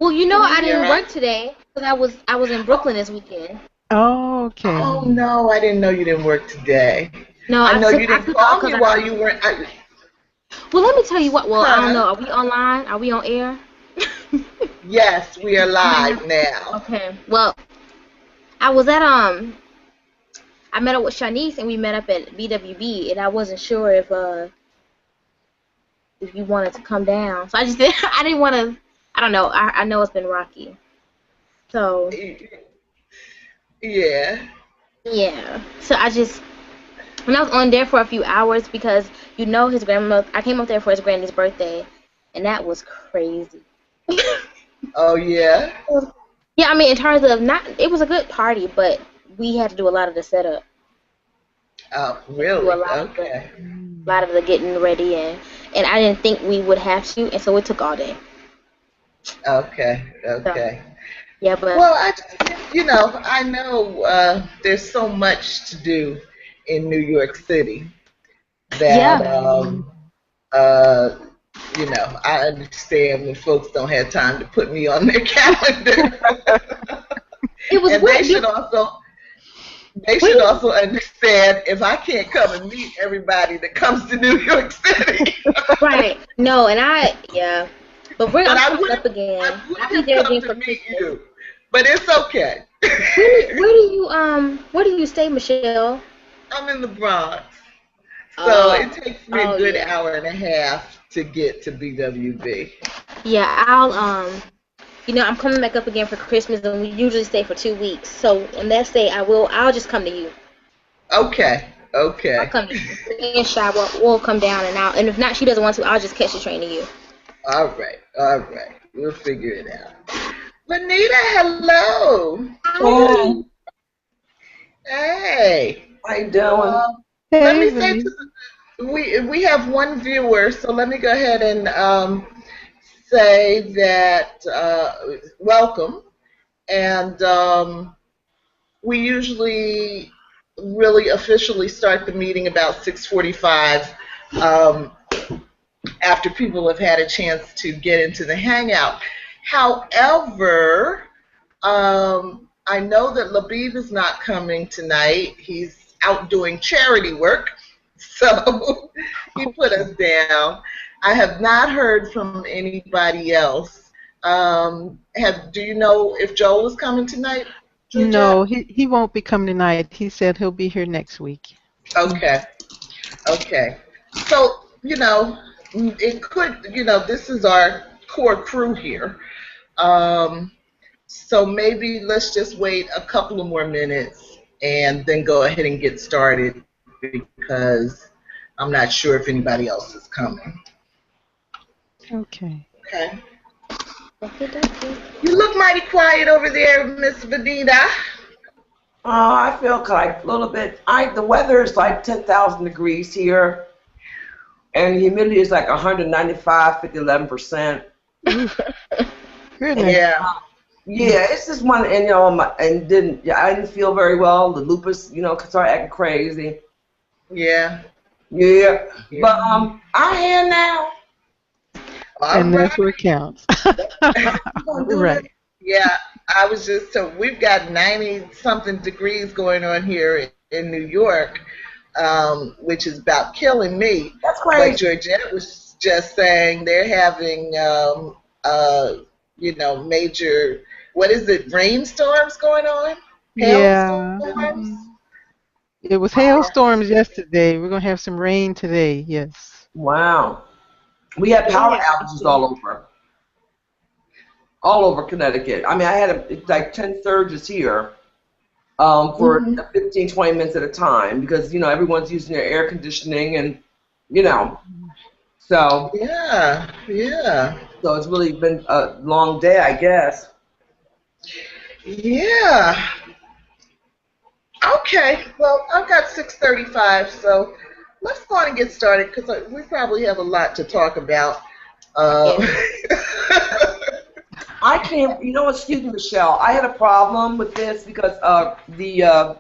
Well, you know, Can you I hear didn't us? work today because I was in Brooklyn this weekend. Oh, okay. Oh no, I didn't know you didn't work today. No, I I know took you I didn't took off call because me I while you were. Well, let me tell you what. Well, I don't Huh? know. Are we online? Are we on air? Yes, we are live now. Okay. Well, I was at I met up with Shanice and we met up at BWB and I wasn't sure if you wanted to come down. So I just did. I didn't want to. I don't know. I know it's been rocky. So Yeah. yeah. So and I was on there for a few hours because you know his grandmother. I came up there for his granny's birthday, and that was crazy. Oh yeah. Yeah, I mean in terms of not, it was a good party, but we had to do a lot of the setup, Oh do a really? lot of Okay. the getting ready, and I didn't think we would have to, and so it took all day. Okay. So Okay. yeah, but Well, I know there's so much to do in New York City that yeah, Mm. uh, I understand when folks don't have time to put me on their calendar, it was and they what should you. also they What do should you also understand if I can't come and meet everybody that comes to New York City. right? No, and yeah, but But I'm I coming up wouldn't I again. wouldn't I'll be have there come again to for meet Christmas. you. But it's okay. Where do you stay, Michelle? I'm in the Bronx. So it Oh, takes me a oh good yeah. hour and a half to get to BWB. Yeah, I'm coming back up again for Christmas, and we usually stay for 2 weeks. So on that stay, I'll just come to you. Okay, I'll okay. come to you. Me and Shy will come down, and if not, she doesn't want to, I'll just catch the train to you. All right, all right. We'll figure it out. Juanita, hello. Hi. Hey, Hey. how you doing? Let Hey, me say Vinny. we have one viewer, so let me go ahead and say that welcome. And we usually really officially start the meeting about 6:45 um, after people have had a chance to get into the hangout. However, I know that Labib is not coming tonight. He's out doing charity work, so he put us down. I have not heard from anybody else. Do you know if Joel is coming tonight, No, Georgette? he won't be coming tonight. He said he'll be here next week. Okay, okay. So, it could, this is our core crew here. Um, so maybe let's just wait a couple of more minutes and then go ahead and get started because I'm not sure if anybody else is coming. Okay. Okay. Okay, okay. You look mighty quiet over there, Miss Venita. I feel like a little bit. The weather is like 10,000 degrees here, and the humidity is like 195, 50, 11%. Oof, goodness. Yeah, Yeah, it's just one, and I didn't feel very well. The lupus, started acting crazy. yeah, Yeah, yeah. but I'm here now. All And that's right. what counts. We're gonna do this. Right. Yeah, I was just so we've got 90 something degrees going on here in New York, which is about killing me. That's But crazy. Georgette was just saying they're having, major, what is it, rainstorms going on? Yeah. Hailstorms? It was Yeah. hailstorms yesterday. We're going to have some rain today. Yes. Wow. We had Yeah, we power had rain outages too. all over Connecticut. I mean, I had like 10 surges here for Hmm. 15, 20 minutes at a time because, everyone's using their air conditioning and, you know, so Yeah, yeah, so it's really been a long day, I guess. yeah. Okay, well, I've got 6:35, so let's go on and get started because we probably have a lot to talk about. Yeah. Uh, I can't, excuse me, Michelle. I had a problem with this because the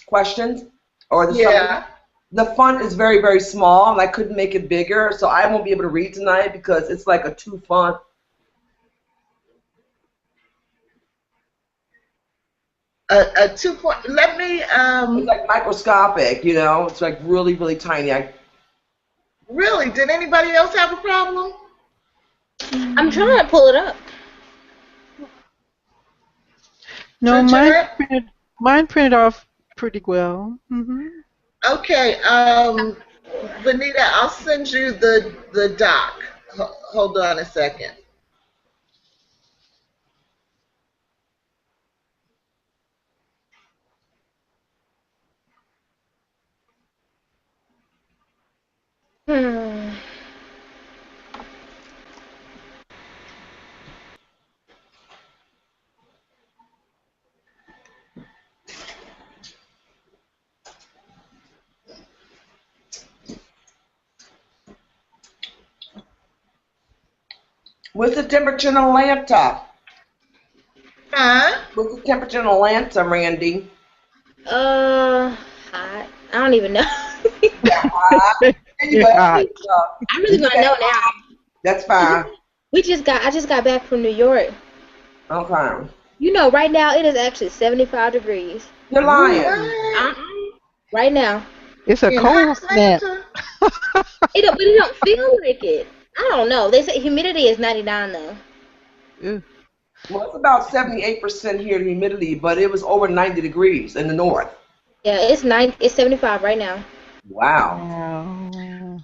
questions or the summary. yeah. The font is very, very small, and I couldn't make it bigger, so I won't be able to read tonight because it's like a two font. A 2 point. Let me. It's like microscopic, you know. It's like really, really tiny. Really? Did anybody else have a problem? I'm trying to pull it up. No, Georgette? mine printed off pretty well. Okay. Venita, I'll send you the doc. Hold on a second. Hmm. What's the temperature in Atlanta? Huh? What's the temperature in Atlanta, Randie? Hot. I don't even know. You're hot. I'm really gonna know now. That's fine. I just got back from New York. Okay. You know, right now it is actually 75 degrees. You're lying. What? Right now. It's a In cold snap. Atlanta? But it don't feel like it. I don't know. They say humidity is 99 though. Ew. Well, it's about 78% here, the humidity, but it was over 90 degrees in the north. Yeah, it's 75 right now. Wow. Wow.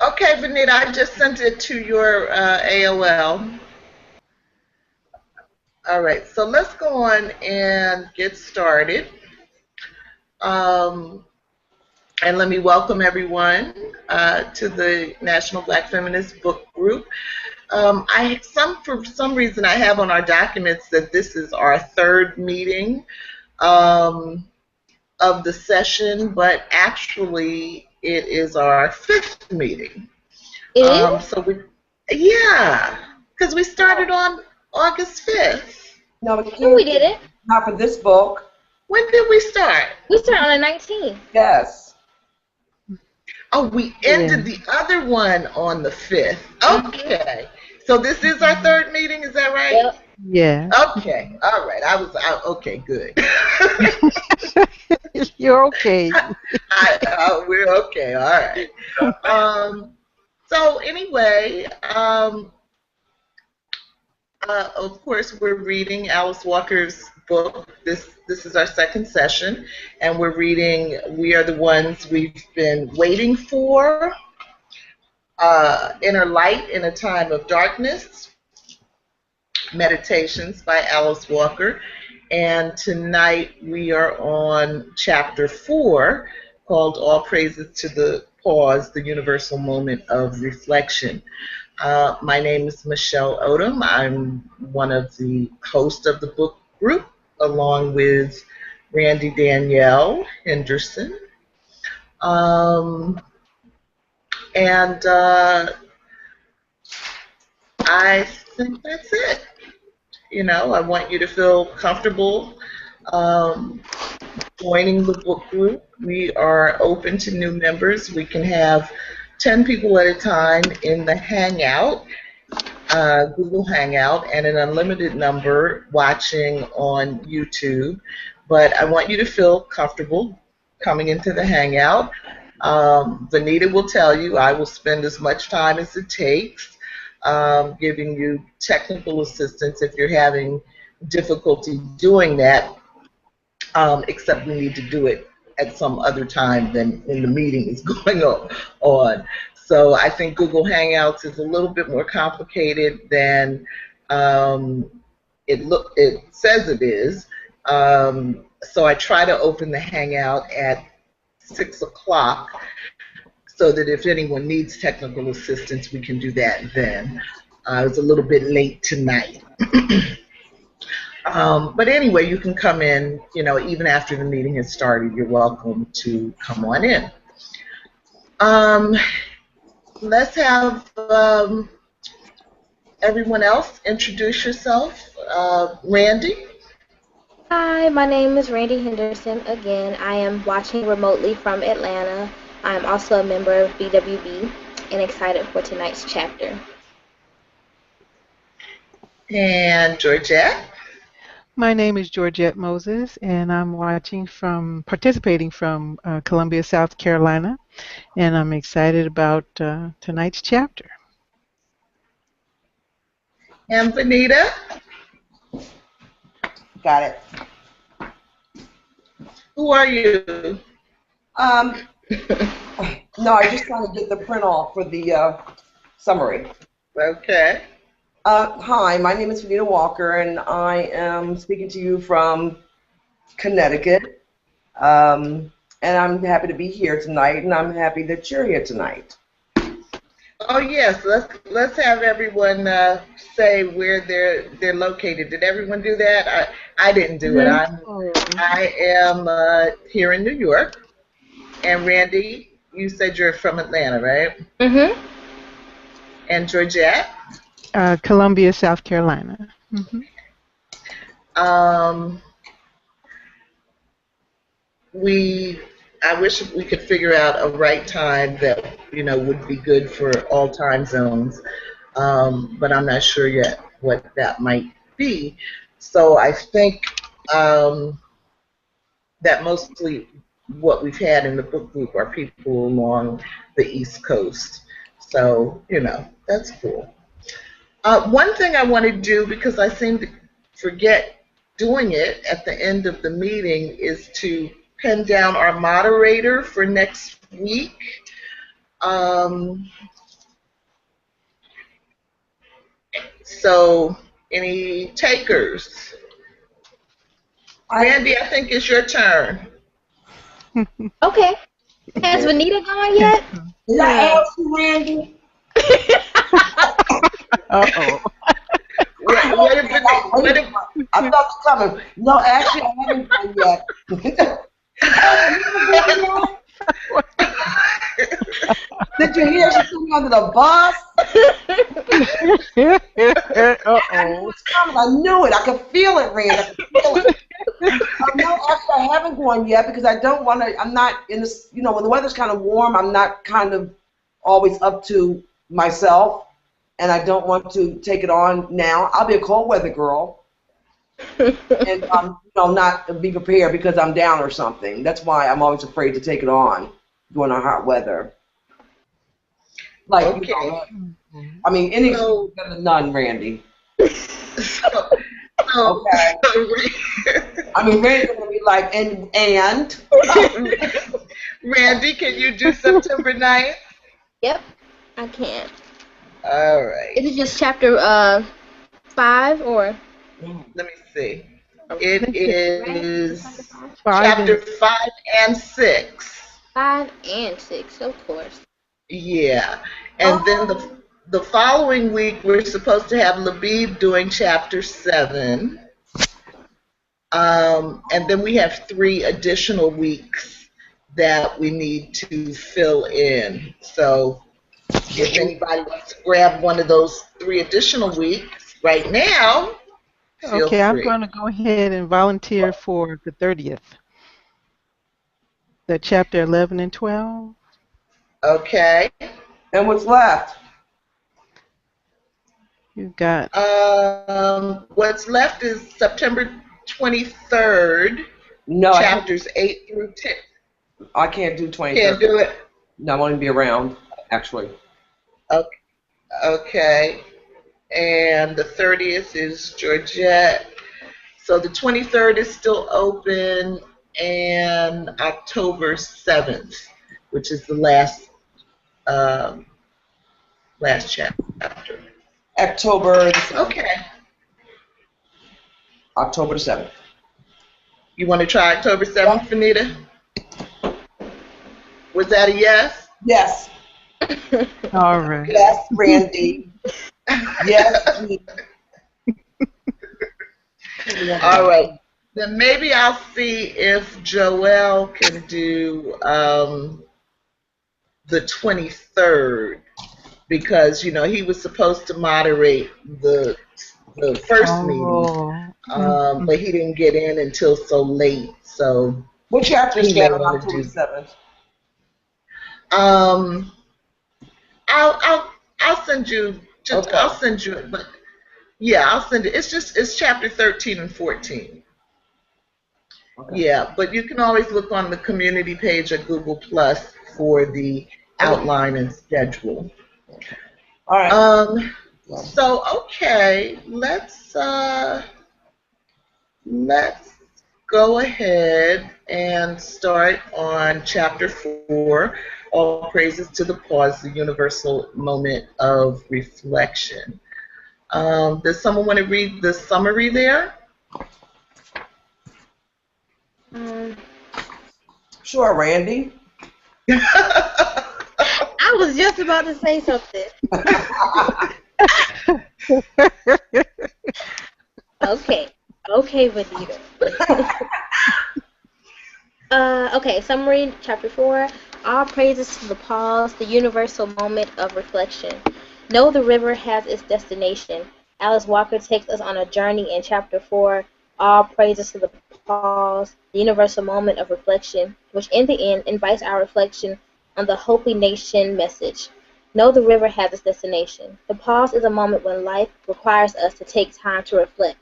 Okay, Venita, I just sent it to your AOL. All right, so let's go on and get started. And let me welcome everyone to the National Black Feminist Book Group. For some reason, I have on our documents that this is our third meeting of the session, but actually it is our fifth meeting. It is? Yeah, because we started on August 5th. No, We didn't. not for this book. When did we start? We started on the 19th. Yes. Oh, we ended the other one on the 5th. Okay. So this is our third meeting, is that right? Yep. Yeah. Okay. All right. Okay, good. You're okay. We're okay. All right. So anyway, of course, we're reading Alice Walker's book. This is our second session, and we're reading We Are the Ones We've Been Waiting For, Inner Light in a Time of Darkness, Meditations by Alice Walker. And tonight we are on chapter 4, called All Praises to the Pause, the Universal Moment of Reflection. My name is Michelle Odom. I'm one of the hosts of the book group, along with Randie Henderson. And I think that's it. You know, I want you to feel comfortable joining the book group. We are open to new members. We can have 10 people at a time in the Hangout, Google Hangout, and an unlimited number watching on YouTube. But I want you to feel comfortable coming into the Hangout. Venita will tell you I will spend as much time as it takes giving you technical assistance if you're having difficulty doing that, except we need to do it at some other time than when the meeting is going on. So I think Google Hangouts is a little bit more complicated than it says it is. So I try to open the Hangout at 6 o'clock so that if anyone needs technical assistance, we can do that then. It was a little bit late tonight. But anyway, you can come in, you know, even after the meeting has started, you're welcome to come on in. Let's have everyone else introduce yourself. Randie? Hi, my name is Randie Henderson. Again, I am watching remotely from Atlanta. I am also a member of BWB and excited for tonight's chapter. And Georgette? My name is Georgette Moses, and I'm participating from Columbia, South Carolina, and I'm excited about tonight's chapter. And Venita? Got it. Who are you? No, I just trying to get the print off for the summary. Okay. Hi, my name is Venita Walker, and I am speaking to you from Connecticut. And I'm happy to be here tonight, and I'm happy that you're here tonight. Oh yes, let's have everyone say where they're located. Did everyone do that? I didn't do it. I am here in New York. And Randie, you said you're from Atlanta, right? Mm-hmm. And Georgette? Columbia, South Carolina. Mm-hmm. I wish we could figure out a right time that would be good for all time zones, but I'm not sure yet what that might be. So I think that mostly what we've had in the book group are people along the East Coast. So that's cool. One thing I want to do, because I seem to forget doing it at the end of the meeting, is to pin down our moderator for next week. So, any takers? Randie, I think it's your turn. Okay. Has Venita gone yet? Did I ask you, Randie? Uh-oh. What if I thought it was coming. No, actually, I haven't gone yet. Did you hear she threw me under the bus? Uh-oh. I knew it was coming. I knew it. I could feel it, Rand. I could feel it. No, actually, I haven't gone yet because I don't want to. I'm not in this. When the weather's kind of warm, I'm not kind of always up to myself, and I don't want to take it on now. I'll be a cold weather girl, and not be prepared because I'm down or something. That's why I'm always afraid to take it on during our hot weather. Like, okay. I mean, any excuse better than none, Randie. Okay. I mean, Randie's gonna be like, and. Randie, can you do September 9th? Yep, I can. All right. Is it just chapter 5 or? Let me see. It is Five chapter 5 and 6. 5 and 6, of course. Yeah, and then the following week we're supposed to have Labib doing chapter 7, and then we have 3 additional weeks that we need to fill in. So if anybody wants to grab one of those 3 additional weeks right now, feel Okay, I'm free. going to go ahead and volunteer for the 30th. The chapter 11 and 12. Okay. And what's left? You got. What's left is September 23rd, No, chapters 8 through 10. I can't do 23rd. Can't do it? No, I won't even be around, actually. Okay. And the 30th is Georgette. So the 23rd is still open, and October 7th, which is the last chapter. October. Okay. October the 7th. You want to try October 7th, Venita? Was that a yes? Yes. All right. Yes, Randie. Yes. All right. Then maybe I'll see if Joel can do the 23rd, because he was supposed to moderate the first meeting, but he didn't get in until so late. So what chapter is that on October 7th? I'll send you. Okay. I'll send you. But Yeah, I'll send it. It's chapter 13 and 14. Okay. Yeah, but you can always look on the community page at Google Plus for the outline and schedule. All right. So okay, let's go ahead and start on chapter 4. All praises to the pause, the universal moment of reflection. Does someone want to read the summary there? Sure, Randie. I was just about to say something. Okay, Venita. Okay, summary, chapter 4. All praises to the pause, the universal moment of reflection. Know the river has its destination. Alice Walker takes us on a journey in chapter 4. All praises to the pause, the universal moment of reflection, which in the end invites our reflection on the Hopi Nation message. Know the river has its destination. The pause is a moment when life requires us to take time to reflect,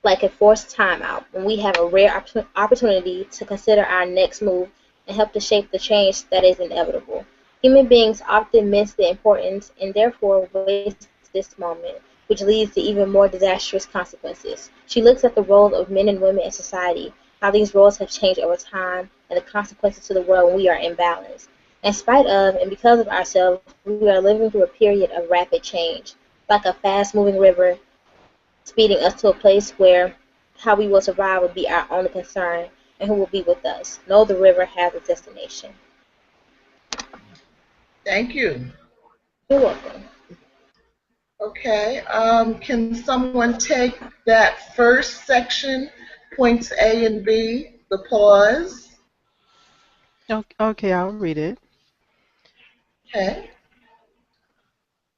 like a forced timeout, when we have a rare opportunity to consider our next move and help to shape the change that is inevitable. Human beings often miss the importance and therefore waste this moment, which leads to even more disastrous consequences. She looks at the role of men and women in society, how these roles have changed over time, and the consequences to the world when we are imbalanced. In spite of and because of ourselves, we are living through a period of rapid change, like a fast-moving river speeding us to a place where how we will survive will be our only concern and who will be with us. Know the river has a destination. Thank you. You're welcome. Okay, can someone take that first section, points A and B, the pause? Okay, I'll read it. Okay.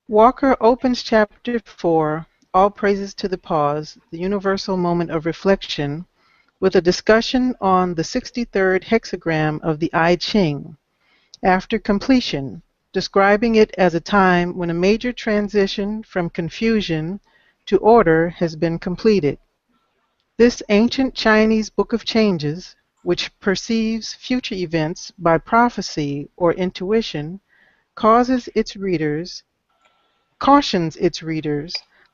Walker opens chapter 4, All Praises to the Pause, the Universal Moment of Reflection, with a discussion on the 63rd hexagram of the I Ching, after completion, describing it as a time when a major transition from confusion to order has been completed. This ancient Chinese book of changes, which perceives future events by prophecy or intuition, cautions its readers,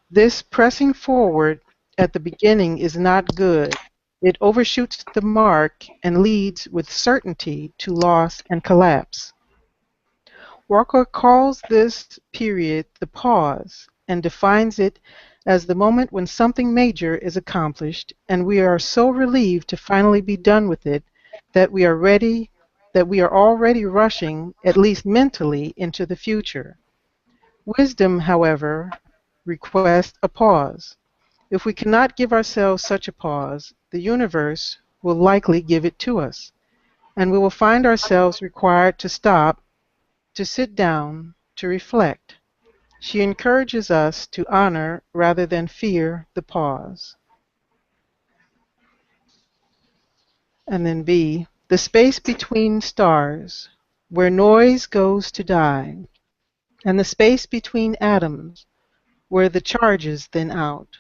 this pressing forward at the beginning is not good. It overshoots the mark and leads with certainty to loss and collapse. Walker calls this period the pause and defines it as the moment when something major is accomplished and we are so relieved to finally be done with it that we are already rushing, at least mentally, into the future. Wisdom, however, requests a pause. If we cannot give ourselves such a pause, the universe will likely give it to us, and we will find ourselves required to stop, to sit down, to reflect. She encourages us to honor rather than fear the pause. And then B, the space between stars, where noise goes to die, and the space between atoms, where the charges thin out.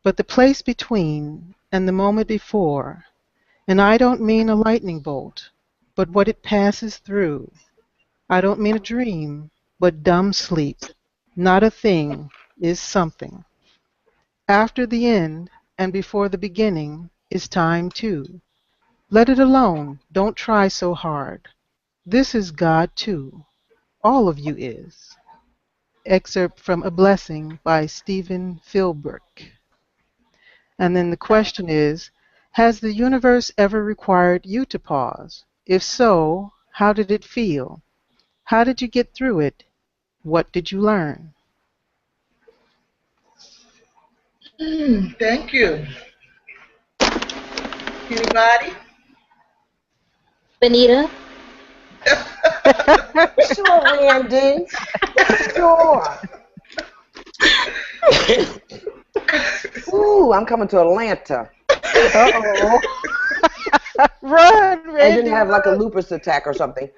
But the place between and the moment before, and I don't mean a lightning bolt, but what it passes through. I don't mean a dream, but dumb sleep. Not a thing is something. After the end and before the beginning is time too. Let it alone. Don't try so hard. This is God too. All of you is. Excerpt from A Blessing by Stephen Philbrick. And then the question is, has the universe ever required you to pause? If so, how did it feel? How did you get through it? What did you learn? Thank you. Anybody? Venita? Sure, Randie. Sure. Ooh, I'm coming to Atlanta. Uh-oh. Run, I Randy. didn't have like a lupus attack or something.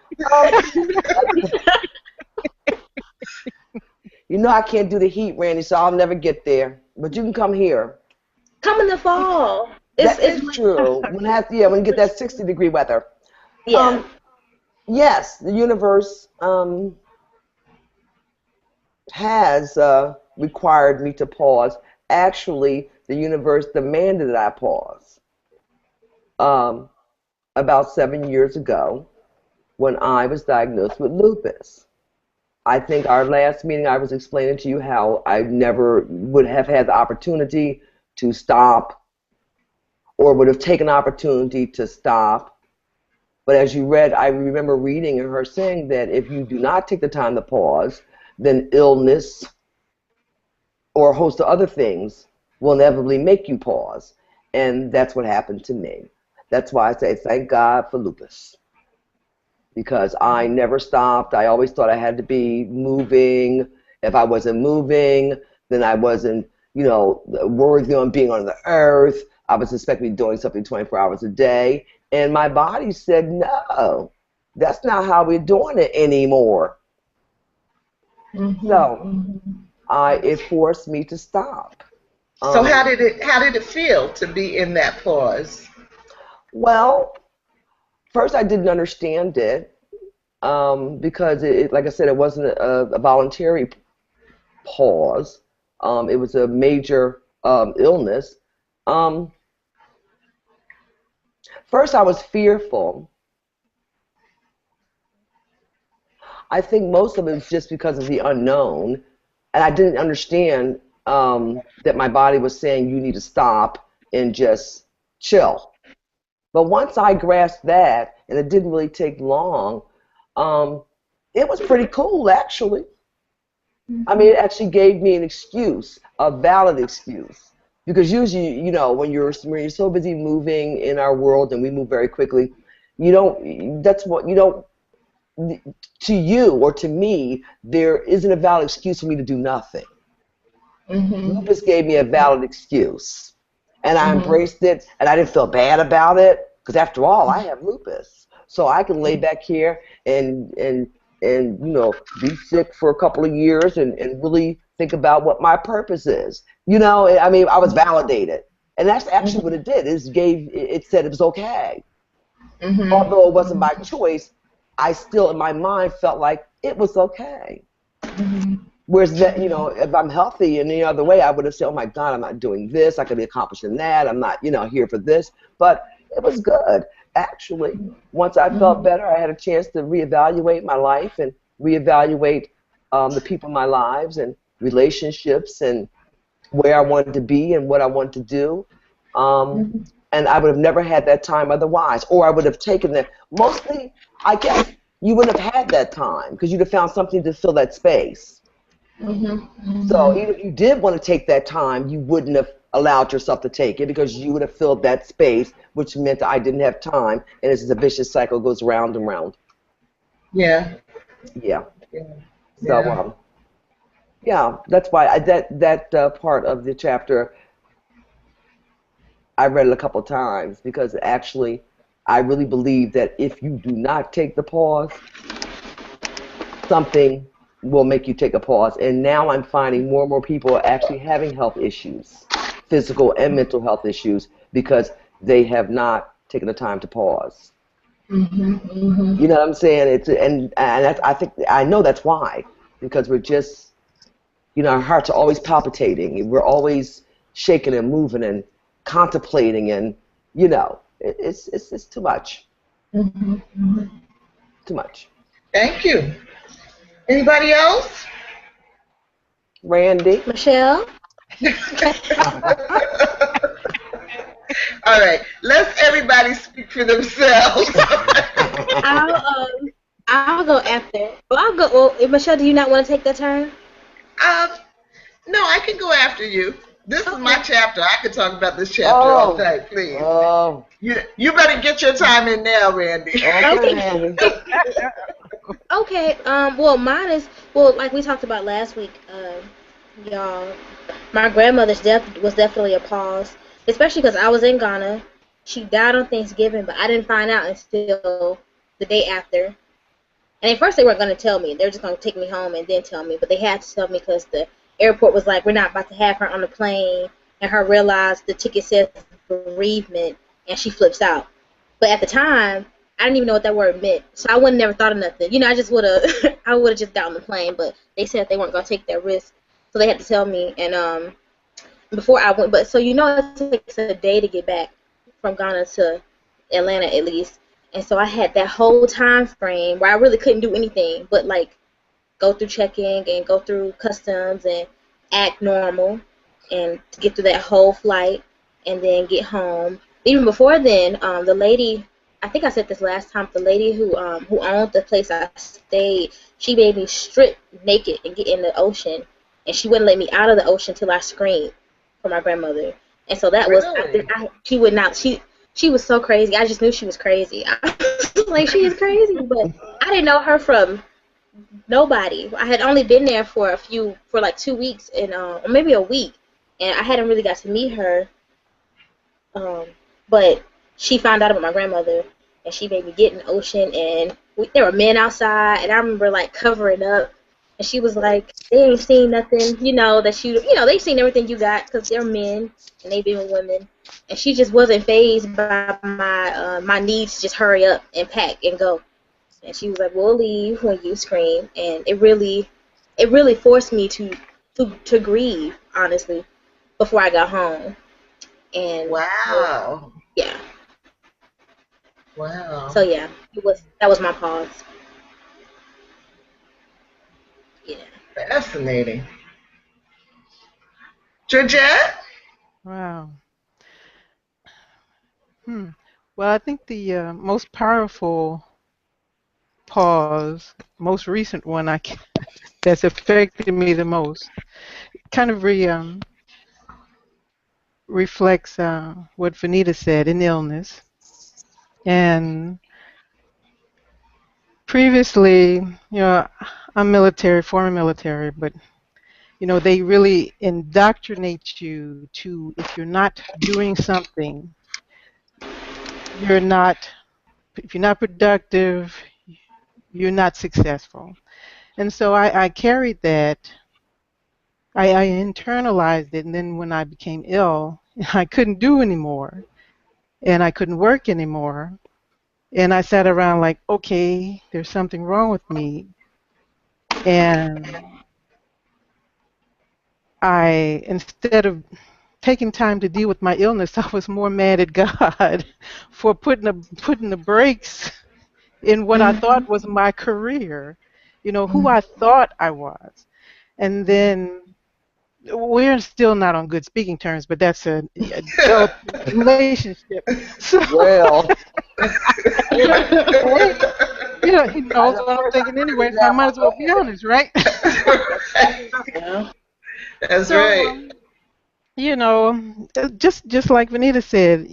You know I can't do the heat, Randie, so I'll never get there. But you can come here. Come in the fall. That is true. When you get that 60-degree weather. Yeah. Yes, the universe has required me to pause. Actually, the universe demanded that I pause. About 7 years ago, when I was diagnosed with lupus. I think our last meeting I was explaining to you how I never would have had the opportunity to stop or would have taken opportunity to stop. But as you read, I remember reading and her saying that if you do not take the time to pause, then illness or a host of other things will inevitably make you pause. And that's what happened to me. That's why I say thank God for lupus. Because I never stopped. I always thought I had to be moving. If I wasn't moving, then I wasn't, worthy on being on the earth. I was expected to be doing something 24 hours a day. And my body said, no, that's not how we're doing it anymore. So it forced me to stop. So how did it feel to be in that pause? Well, first I didn't understand it because, like I said, it wasn't a voluntary pause. It was a major illness. First I was fearful. I think most of it was just because of the unknown, and I didn't understand that my body was saying you need to stop and just chill. But once I grasped that, and it didn't really take long, it was pretty cool, actually. I mean, it actually gave me an excuse, a valid excuse. Because usually, when you're so busy moving in our world, and we move very quickly, to you or to me, there isn't a valid excuse for me to do nothing. Lupus gave me a valid excuse. And I embraced it, and I didn't feel bad about it, because after all, I have lupus. So I can lay back here and be sick for a couple of years and really think about what my purpose is. I mean, I was validated. And that's actually what it did. It said it was okay. Although it wasn't my choice, I still, in my mind, felt like it was okay. Whereas that, if I'm healthy in any other way, I would have said, oh my God, I'm not doing this. I could be accomplishing that. I'm not, here for this. But it was good, actually. Once I felt better, I had a chance to reevaluate my life and reevaluate the people in my lives and relationships and where I wanted to be and what I wanted to do. And I would have never had that time otherwise. Or I would have taken that. Mostly, I guess, you wouldn't have had that time because you'd have found something to fill that space. So even if you did want to take that time, you wouldn't have allowed yourself to take it because you would have filled that space, which meant I didn't have time, and it's a vicious cycle, goes round and round. Yeah. So that's why that part of the chapter I read it a couple times because actually I really believe that if you do not take the pause, something will make you take a pause. And now I'm finding more and more people are actually having health issues, physical and mental health issues, because they have not taken the time to pause. You know what I'm saying? I know that's why, because we're just, our hearts are always palpitating. We're always shaking and moving and contemplating, and it's too much. Too much. Thank you. Anybody else? Randie? Michelle? All right. Let's everybody speak for themselves. I'll go after. Well, Michelle, do you not want to take that turn? No, I can go after you. This is my chapter. I could talk about this chapter all day, please. Oh. You better get your time in now, Randie. Okay. Well, mine is like we talked about last week, y'all. My grandmother's death was definitely a pause, especially because I was in Ghana. She died on Thanksgiving, but I didn't find out until the day after. And at first they weren't going to tell me. They were just going to take me home and then tell me. But they had to tell me because the airport was like, we're not about to have her on the plane. And her realized the ticket says bereavement, and she flips out. But at the time, I didn't even know what that word meant. So I would have never thought of nothing. You know, I just would have, I would have just got on the plane. But they said they weren't going to take that risk. So they had to tell me. And before I went, but so you know it takes a day to get back from Ghana to Atlanta at least. And so I had that whole time frame where I really couldn't do anything but like go through checking and go through customs and act normal and to get through that whole flight and then get home. Even before then, the lady, I think I said this last time, the lady who owned the place I stayed, she made me strip naked and get in the ocean, and she wouldn't let me out of the ocean till I screamed for my grandmother. And so that was, she would not, she was so crazy. I just knew she was crazy. I was like, she is crazy, but I didn't know her from nobody. I had only been there for like 2 weeks and or maybe a week, and I hadn't really got to meet her. But she found out about my grandmother, and she made me get in the ocean, and there were men outside, and I remember like covering up, and she was like, they ain't seen nothing, they've seen everything you got because they're men and they've been with women, and she just wasn't fazed by my need to just hurry up and pack and go. And she was like, we'll leave when you scream. And it really forced me to grieve, honestly, before I got home. And wow. Yeah. Wow. So yeah, that was my pause. Yeah. Fascinating. Georgette? Wow. Well, I think the most powerful pause, most recent one that's affected me the most, kind of reflects what Venita said in illness. And previously, I'm military, former military, but they really indoctrinate you to, if you're not doing something, you're not, if you're not productive, you're not successful. And so I carried that. I internalized it, and then when I became ill, I couldn't do anymore, and I couldn't work anymore. And I sat around like, okay, there's something wrong with me. And instead of taking time to deal with my illness, I was more mad at God for putting the brakes in what I thought was my career, who I thought I was. And then we're still not on good speaking terms, but that's a adult relationship. So, Well, he knows what I'm thinking anyway, so I might as well be honest, right? Yeah. That's So, right. just like Venita said,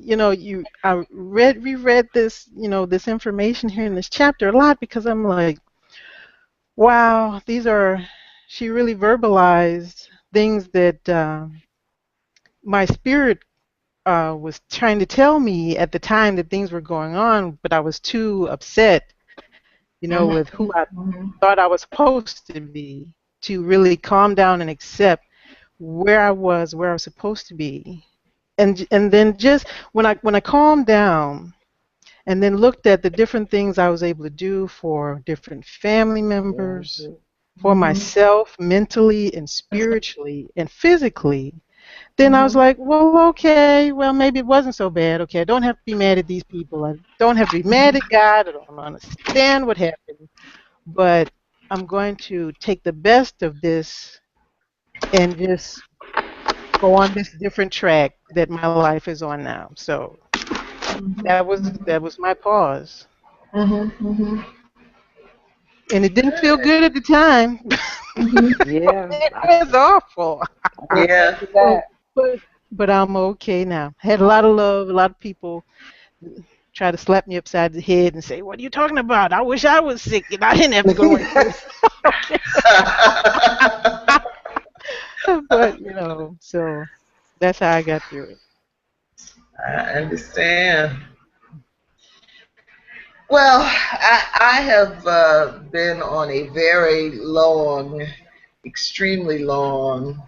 I reread this, this information here in this chapter a lot because I'm like, wow, she really verbalized things that my spirit was trying to tell me at the time that things were going on, but I was too upset, with who I thought I was supposed to be to really calm down and accept where I was supposed to be. And then just when I calmed down and then looked at the different things I was able to do for different family members, for myself mentally and spiritually and physically, then I was like, well, okay, well, maybe it wasn't so bad. Okay, I don't have to be mad at these people. I don't have to be mad at God. I don't understand what happened. But I'm going to take the best of this and just go on this different track that my life is on now. So that was my pause. And it didn't feel good at the time. yeah, It was awful. I can Yeah. imagine that. But I'm okay now. I had a lot of love, a lot of people try to slap me upside the head and say, what are you talking about? I wish I was sick and I didn't have to go to work. But, so that's how I got through it. I understand. Well, I have been on a very long, extremely long,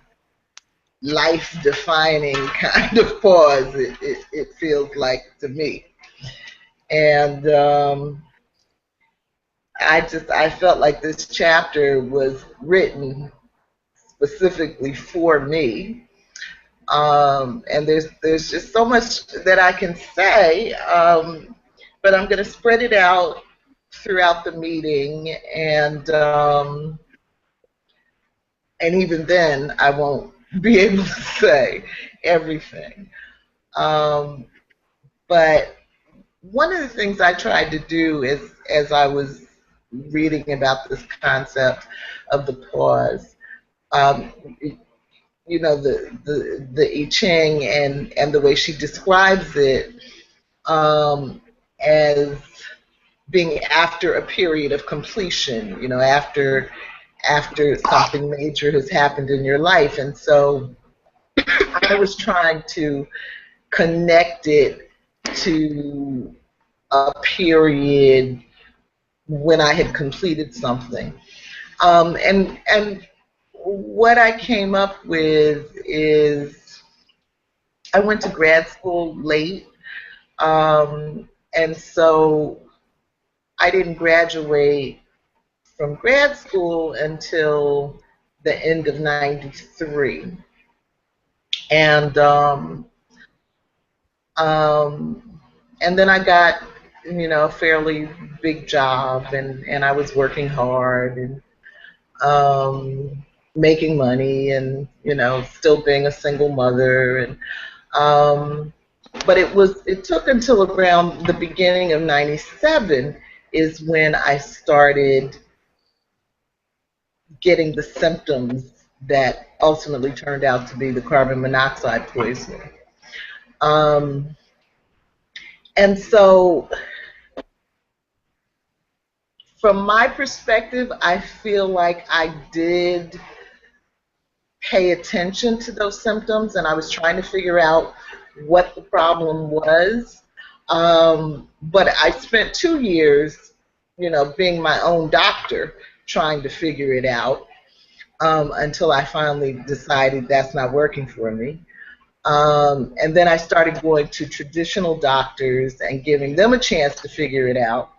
life-defining kind of pause. It feels like to me, and I felt like this chapter was written specifically for me. And there's just so much that I can say, but I'm going to spread it out throughout the meeting, and even then I won't be able to say everything. Um, but one of the things I tried to do is, as I was reading about this concept of the pause, um, you know, the I Ching and the way she describes it, as being after a period of completion, you know, after something major has happened in your life. And so I was trying to connect it to a period when I had completed something. And what I came up with is I went to grad school late, and so I didn't graduate from grad school until the end of '93, and um, and then I got, you know, a fairly big job, and I was working hard and making money, and you know, still being a single mother, and um, but it took until around the beginning of '97 is when I started getting the symptoms that ultimately turned out to be the carbon monoxide poisoning. Um, and so, from my perspective, I feel like I did pay attention to those symptoms, and I was trying to figure out what the problem was. But I spent 2 years, you know, being my own doctor, trying to figure it out, until I finally decided that's not working for me. And then I started going to traditional doctors and giving them a chance to figure it out.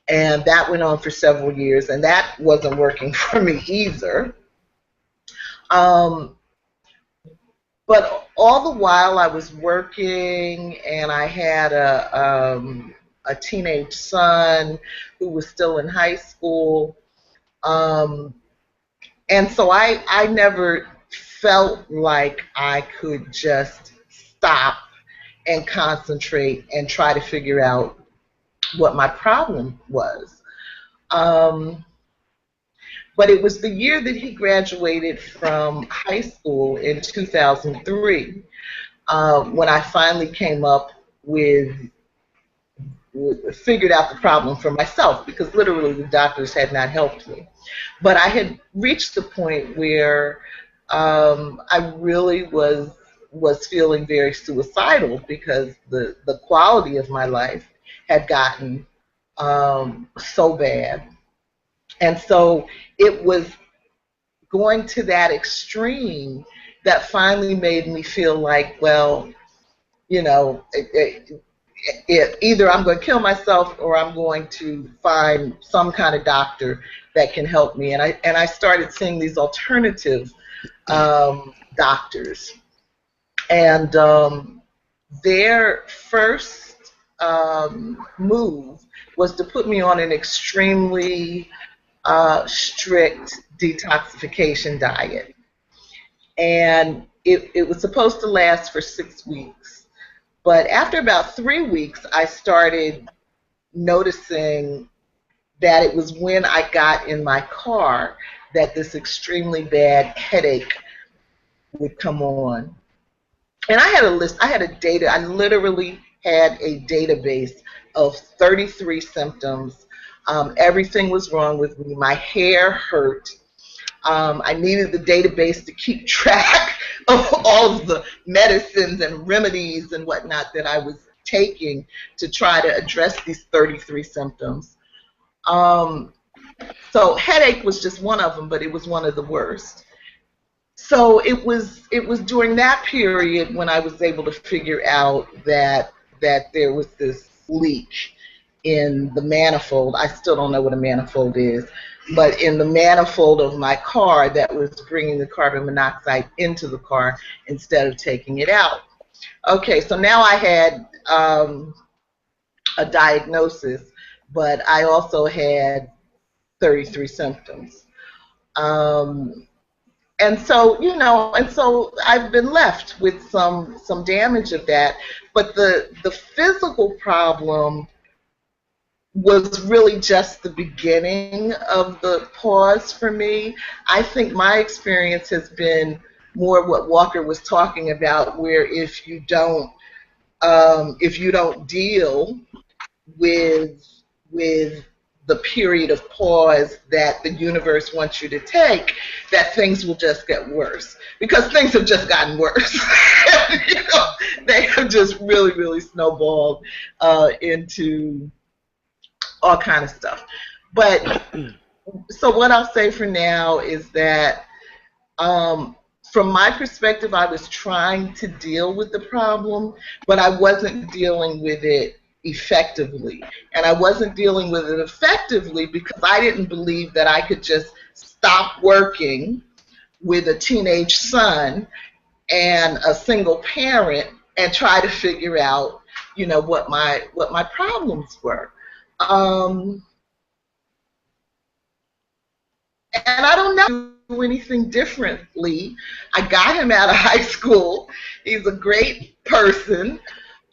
And that went on for several years, and that wasn't working for me either. Um, but all the while I was working, and I had a teenage son who was still in high school. Um, and so I never felt like I could just stop and concentrate and try to figure out what my problem was. Um, but it was the year that he graduated from high school in 2003, when I finally came up with, figured out the problem for myself, because literally the doctors had not helped me. But I had reached the point where I really was feeling very suicidal, because the quality of my life had gotten so bad. And so it was going to that extreme that finally made me feel like, well, you know, either I'm going to kill myself or I'm going to find some kind of doctor that can help me. And I started seeing these alternative doctors, and their first move was to put me on an extremely strict detoxification diet. And it was supposed to last for 6 weeks. But after about 3 weeks, I started noticing that it was when I got in my car that this extremely bad headache would come on. And I had a list, I literally had a database of 33 symptoms. Everything was wrong with me. My hair hurt. I needed the database to keep track of all of the medicines and remedies and whatnot that I was taking to try to address these 33 symptoms. So headache was just one of them, but it was one of the worst. So it was during that period when I was able to figure out that there was this leak in the manifold. I still don't know what a manifold is, but in the manifold of my car that was bringing the carbon monoxide into the car instead of taking it out. Okay, so now I had a diagnosis, but I also had 33 symptoms. And so, and so I've been left with some damage of that. But the physical problem was really just the beginning of the pause for me. I think my experience has been more what Walker was talking about, where if you don't deal with the period of pause that the universe wants you to take, that things will just get worse, because things have just gotten worse. They have just really, really snowballed into all kind of stuff. But so what I'll say for now is that from my perspective, I was trying to deal with the problem, but I wasn't dealing with it effectively. And I wasn't dealing with it effectively because I didn't believe that I could just stop working with a teenage son and a single parent and try to figure out, what my problems were. And I don't know do anything differently. I got him out of high school. He's a great person.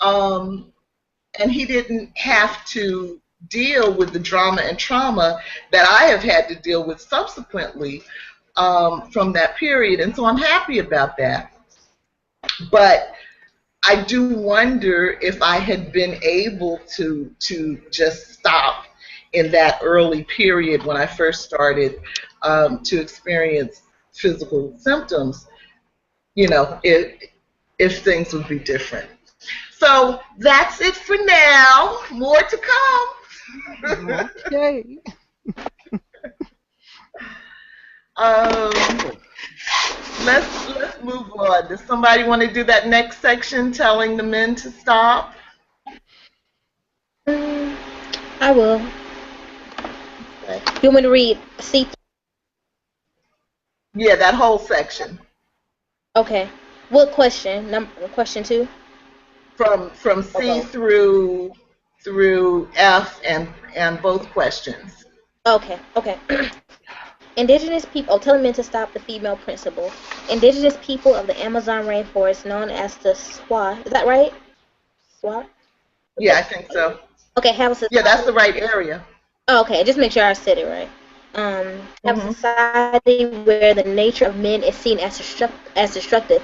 And he didn't have to deal with the drama and trauma that I have had to deal with subsequently from that period. And so I'm happy about that. But I do wonder if I had been able to just stop in that early period when I first started to experience physical symptoms, if things would be different. So that's it for now. More to come. Okay. Let's move on. Does somebody want to do that next section, telling the men to stop? I will. You want me to read C? Yeah, that whole section. Okay. What question? Question 2? From C through F and both questions. Okay. Indigenous people, telling men to stop the female principle. Indigenous people of the Amazon rainforest, known as the Swa, is that right? Swa? Yeah, I think so. Okay, have a society. Yeah, that's the right area. Oh, okay, just make sure I said it right. Have a society where the nature of men is seen as destructive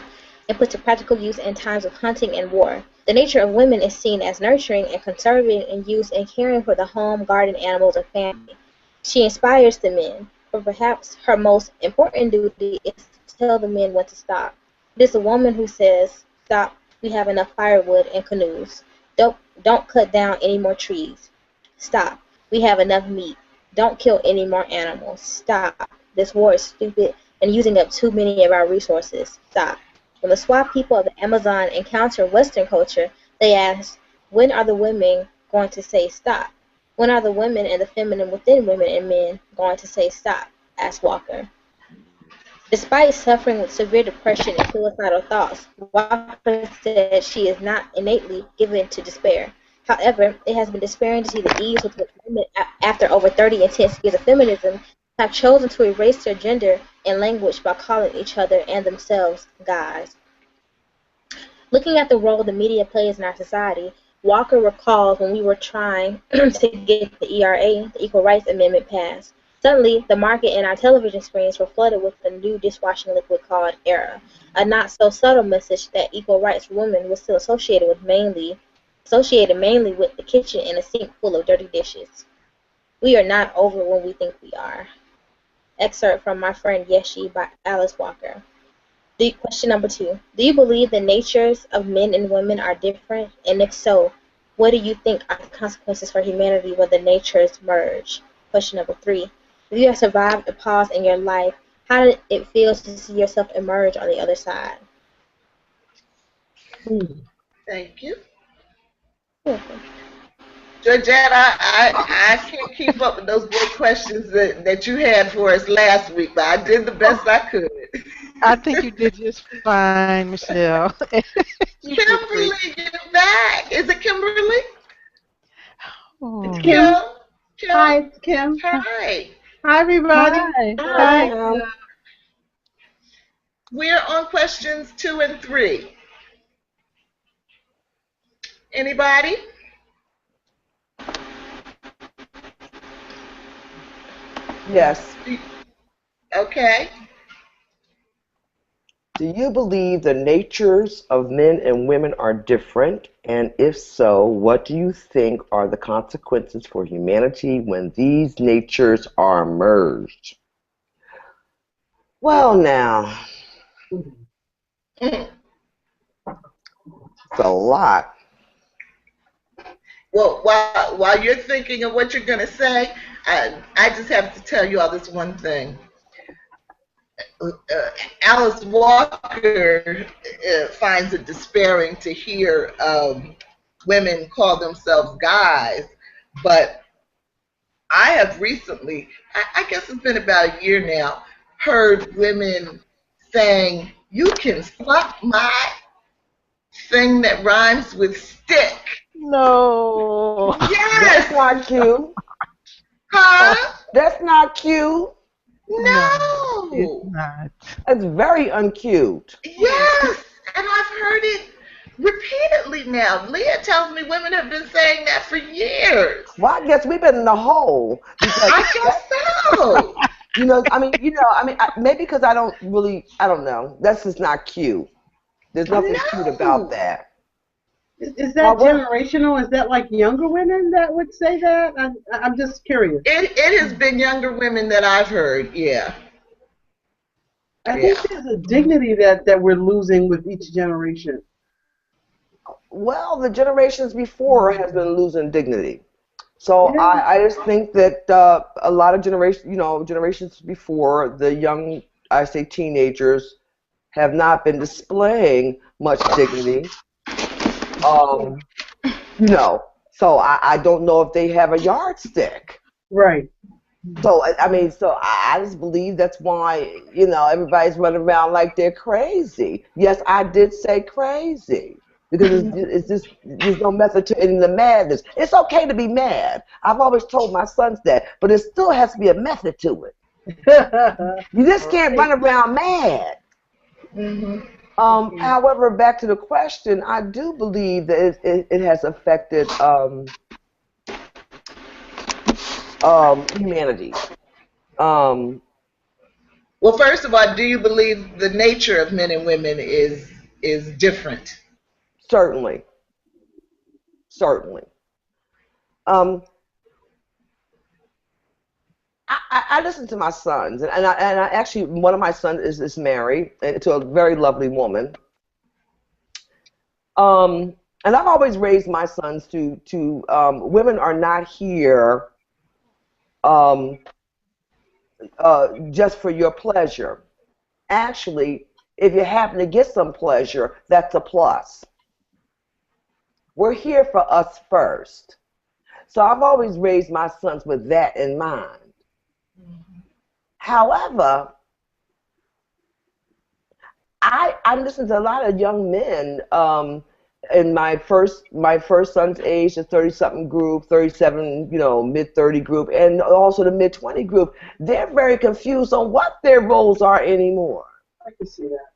and put to practical use in times of hunting and war. The nature of women is seen as nurturing and conserving and used in caring for the home, garden, animals, and family. She inspires the men, but perhaps her most important duty is to tell the men when to stop. It is a woman who says, "Stop, we have enough firewood and canoes. Don't cut down any more trees. Stop, we have enough meat. Don't kill any more animals. Stop, this war is stupid and using up too many of our resources. Stop." When the Swa people of the Amazon encounter Western culture, they ask, when are the women going to say stop? When are the women and the feminine within women and men going to say stop? Asked Walker. Despite suffering with severe depression and suicidal thoughts, Walker said she is not innately given to despair. However, it has been despairing to see the ease with which women, after over 30 intense years of feminism, have chosen to erase their gender and language by calling each other and themselves guys. Looking at the role the media plays in our society, Walker recalls when we were trying to get the ERA, the Equal Rights Amendment, passed. Suddenly, the market and our television screens were flooded with the new dishwashing liquid called Era, a not-so-subtle message that equal rights for women was still associated mainly with the kitchen and a sink full of dirty dishes. We are not over when we think we are. Excerpt from My Friend Yeshi by Alice Walker. Question number 2. Do you believe the natures of men and women are different? And if so, What do you think are the consequences for humanity when the natures merge? Question number 3. If you have survived a pause in your life, how did it feel to see yourself emerge on the other side? Thank you. Mhm. Georgette, I can't keep up with those great questions that you had for us last week, but I did the best I could. I think you did just fine, Michelle. You did great. Kimberly, you're back. Is it Kimberly? It's Oh, Kim. Kim? Kim? Hi, it's Kim. Hi. Hi, everybody. hi. Hi, Hi. Kim. We're on questions 2 and 3. Anybody? Yes. Okay. Do you believe the natures of men and women are different? And if so, what do you think are the consequences for humanity when these natures are merged? Well, now, Mm. it's a lot. Well, while you're thinking of what you're going to say, I just have to tell you all this one thing. Alice Walker finds it despairing to hear women call themselves guys, but I have recently, I guess it's been about a year now, heard women saying, "You can suck my thing that rhymes with stick." No. That's Yes! not cute. Huh? That's not cute. No, it's No! not. That's very uncute. Yes! And I've heard it repeatedly now. Leah tells me women have been saying that for years. Well, I guess we've been in the hole because I guess so. maybe because I don't know. That's just not cute. There's nothing cute about No. that. Is that generational? Is that like younger women that would say that? I'm just curious. It has been younger women that I've heard, yeah. I think there's a dignity that we're losing with each generation. Well, the generations before has been losing dignity. So Yeah. I just think that a lot of generations before, the young, I say teenagers, have not been displaying much dignity. So I don't know if they have a yardstick. Right. So I just believe that's why everybody's running around like they're crazy. Yes, I did say crazy because it's just there's no method to in the madness. It's okay to be mad. I've always told my sons that, but it still has to be a method to it. You just can't run around mad. Mm-hmm. However, back to the question, I do believe that it has affected humanity. Well, first of all, do you believe the nature of men and women is different? Certainly. I listen to my sons, and I actually one of my sons is married to a very lovely woman. And I've always raised my sons to women are not here just for your pleasure. Actually, if you happen to get some pleasure, that's a plus. We're here for us first. So I've always raised my sons with that in mind. However, I listen to a lot of young men in my first son's age, the 30-something group, 37, mid-30 group, and also the mid-20 group. They're very confused on what their roles are anymore. I can see that.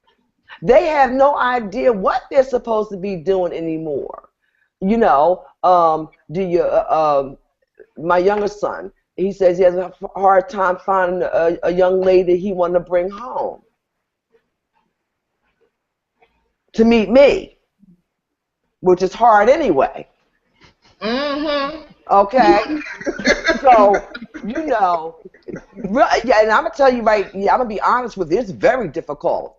They have no idea what they're supposed to be doing anymore. My youngest son, he says he has a hard time finding a young lady he want to bring home to meet me, which is hard anyway. Mm-hmm. Okay? So, yeah, and I'm going to tell you I'm going to be honest with you, it's very difficult,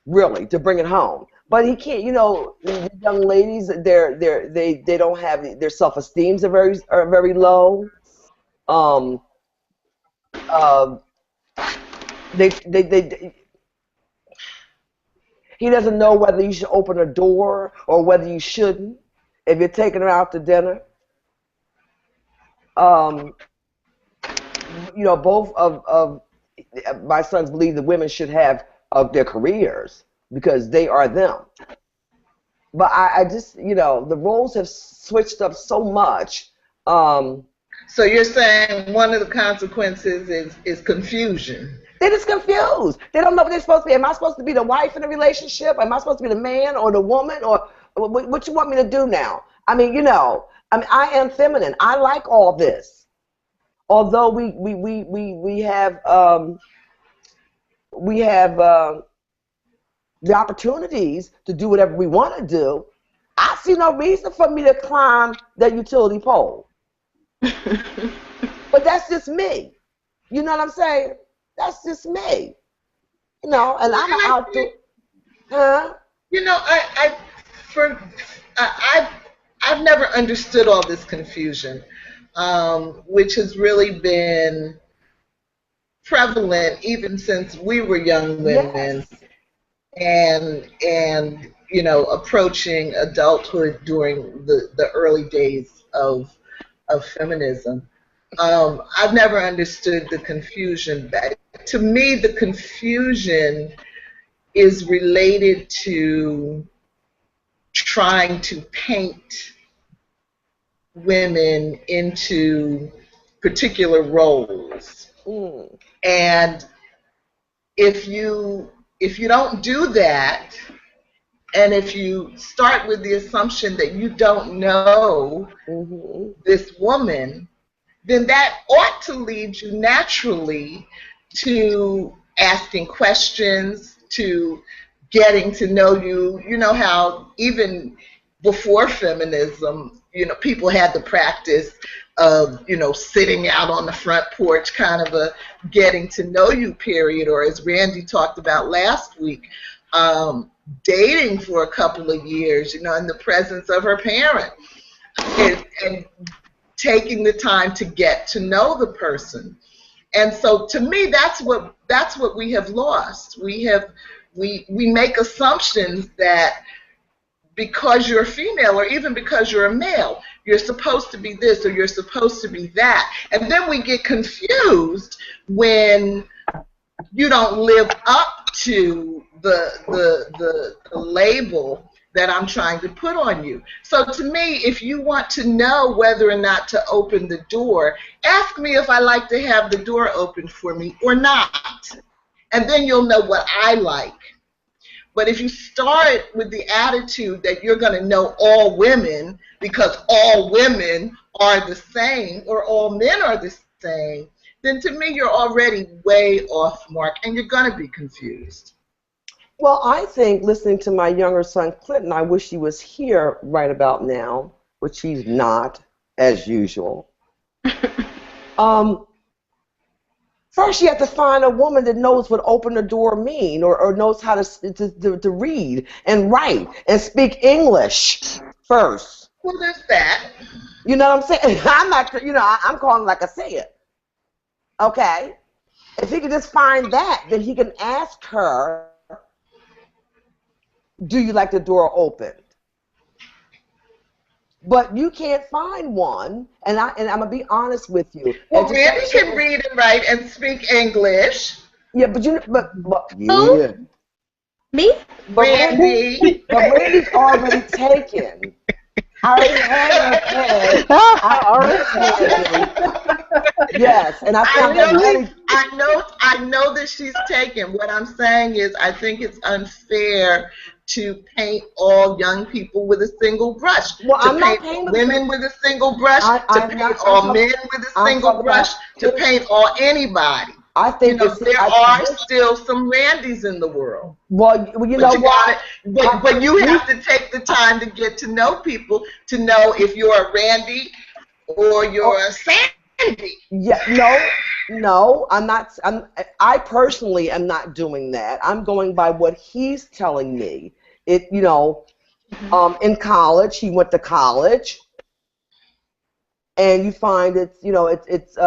really, to bring it home. But he can't. You know, the young ladies, they don't have their self-esteems are very low. Um, uh, they he doesn't know whether you should open a door or whether you shouldn't if you're taking her out to dinner. Um, you know, both of my sons believe the women should have their careers because they are them. But I just, you know, the roles have switched up so much. So you're saying one of the consequences is confusion. They're just confused. They don't know what they're supposed to be. Am I supposed to be the wife in a relationship? Am I supposed to be the man or the woman? Or what you want me to do now? I mean, you know, I am feminine. I like all this. Although we have the opportunities to do whatever we want to do, I see no reason for me to climb that utility pole. But that's just me. You know what I'm saying? That's just me. You know, and I'm out there. Huh? You know, I've never understood all this confusion, which has really been prevalent even since we were young women. Yes. And you know, approaching adulthood during the early days of feminism. I've never understood the confusion. To me, the confusion is related to trying to paint women into particular roles. And if you don't do that, and if you start with the assumption that you don't know this woman, then that ought to lead you naturally to asking questions, to getting to know you. You know how even before feminism, you know, people had the practice of, you know, sitting out on the front porch, kind of a getting to know you period, or as Randie talked about last week, dating for a couple of years, you know, in the presence of her parent, and taking the time to get to know the person. And so to me, that's what we have lost. We make assumptions that because you're a female or even because you're a male, you're supposed to be this or you're supposed to be that. And then we get confused when you don't live up to the label that I'm trying to put on you. So to me, if you want to know whether or not to open the door, ask me if I like to have the door open for me or not. And then you'll know what I like. But if you start with the attitude that you're going to know all women because all women are the same or all men are the same, then to me you're already way off mark and you're going to be confused. Well, I think listening to my younger son Clinton, I wish he was here right about now, which he's not, as usual. First, you have to find a woman that knows what open the door mean, or knows how to read and write and speak English first. Well, there's that. You know what I'm saying? I'm not, you know, I'm calling like I say it. Okay? If he can just find that, then he can ask her, do you like the door opened? But you can't find one, and I'm gonna be honest with you. Well, Randie can read and write and speak English. Yeah, but yeah. Who? Me? Randie. But Randie's already taken. I already had her. I already had her. Yes, and I know that she's taken. What I'm saying is, I think it's unfair to paint all young people with a single brush. Well, to paint women with a single brush. To paint all men with a single brush. To paint all anybody. I think there are still some Randies in the world. Well, you know what? But you have to take the time to get to know people to know if you're a Randie or you're a Sandy. Yeah, no, I'm not. I personally am not doing that. I'm going by what he's telling me. it, in college, he went to college, and you find it's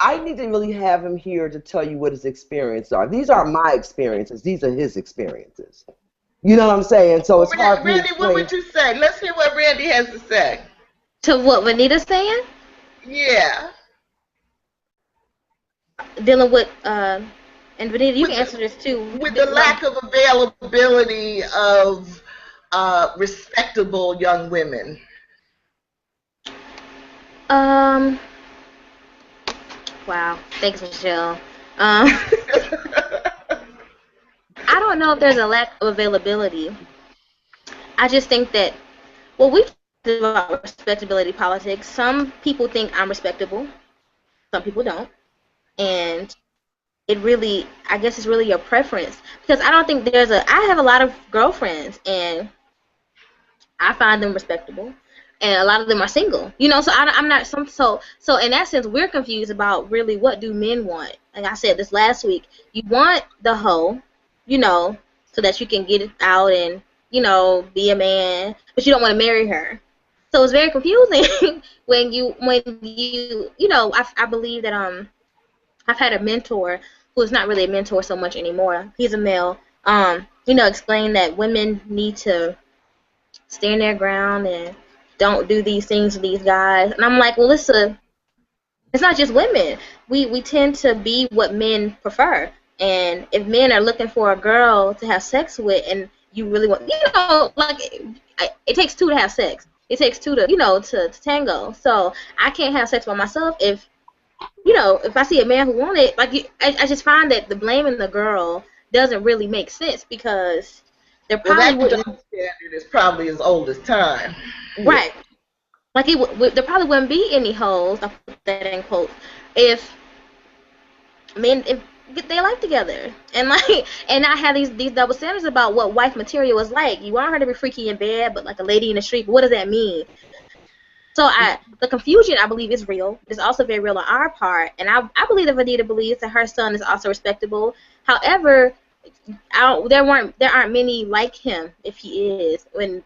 I need to really have him here to tell you what his experiences are. These aren't my experiences. These are his experiences. You know what I'm saying? So it's hard for me to Randie, what would you say? Let's hear what Randie has to say. To what Venita's saying? Yeah. Dealing with, and Venita, you can answer this too. With the lack of availability of respectable young women. Wow. Thanks, Michelle. I don't know if there's a lack of availability. I just think that, well, we talked about respectability politics. Some people think I'm respectable. Some people don't. And it really, I guess it's really your preference. Because I don't think I have a lot of girlfriends, and I find them respectable. And a lot of them are single, so I'm not so in that sense, we're confused about really what do men want. Like I said this last week, you want the hoe, so that you can get it out and, be a man, but you don't want to marry her. So it's very confusing when you I believe that I've had a mentor who is not really a mentor so much anymore. He's a male, explain that women need to stand their ground and don't do these things to these guys. And I'm like, well, it's not just women. We tend to be what men prefer. And if men are looking for a girl to have sex with, and you really want, like, it takes two to have sex. It takes two to, to tango. So I can't have sex by myself if I see a man who wants it. Like, I just find that the blaming the girl doesn't really make sense, because they're probably that standard is probably as old as time. Right. Like, there probably wouldn't be any hoes, I put that in quotes, if they like together. And I have these double standards about what wife material is like. You want her to be freaky in bed, but like a lady in the street. But what does that mean? So the confusion, I believe, is real. It's also very real on our part. And I believe that Venita believes that her son is also respectable. However, there aren't many like him if he is, I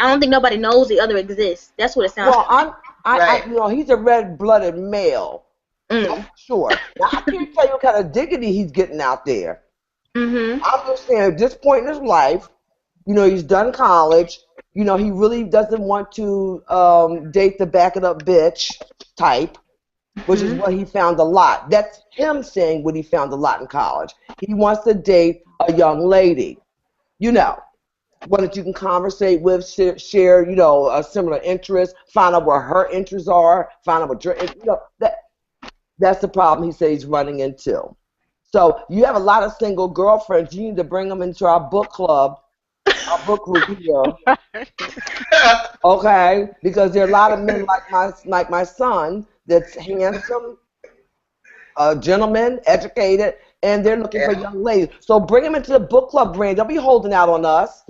don't think nobody knows the other exists. That's what it sounds like. Well, he's a red-blooded male. That's sure. Now, I can't tell you what kind of dignity he's getting out there. I'm just saying, at this point in his life, he's done college. He really doesn't want to date the back it up bitch type, which is what he found a lot. That's him saying what he found a lot in college. He wants to date a young lady, one that you can conversate with, share, a similar interest, find out where her interests are, find out what your, that's the problem he says he's running into. So you have a lot of single girlfriends. You need to bring them into our book club, our book group here. Okay? Because there are a lot of men like my son that's handsome, a gentleman, educated, and they're looking for young ladies. So bring them into the book club, Rand. Don't be holding out on us.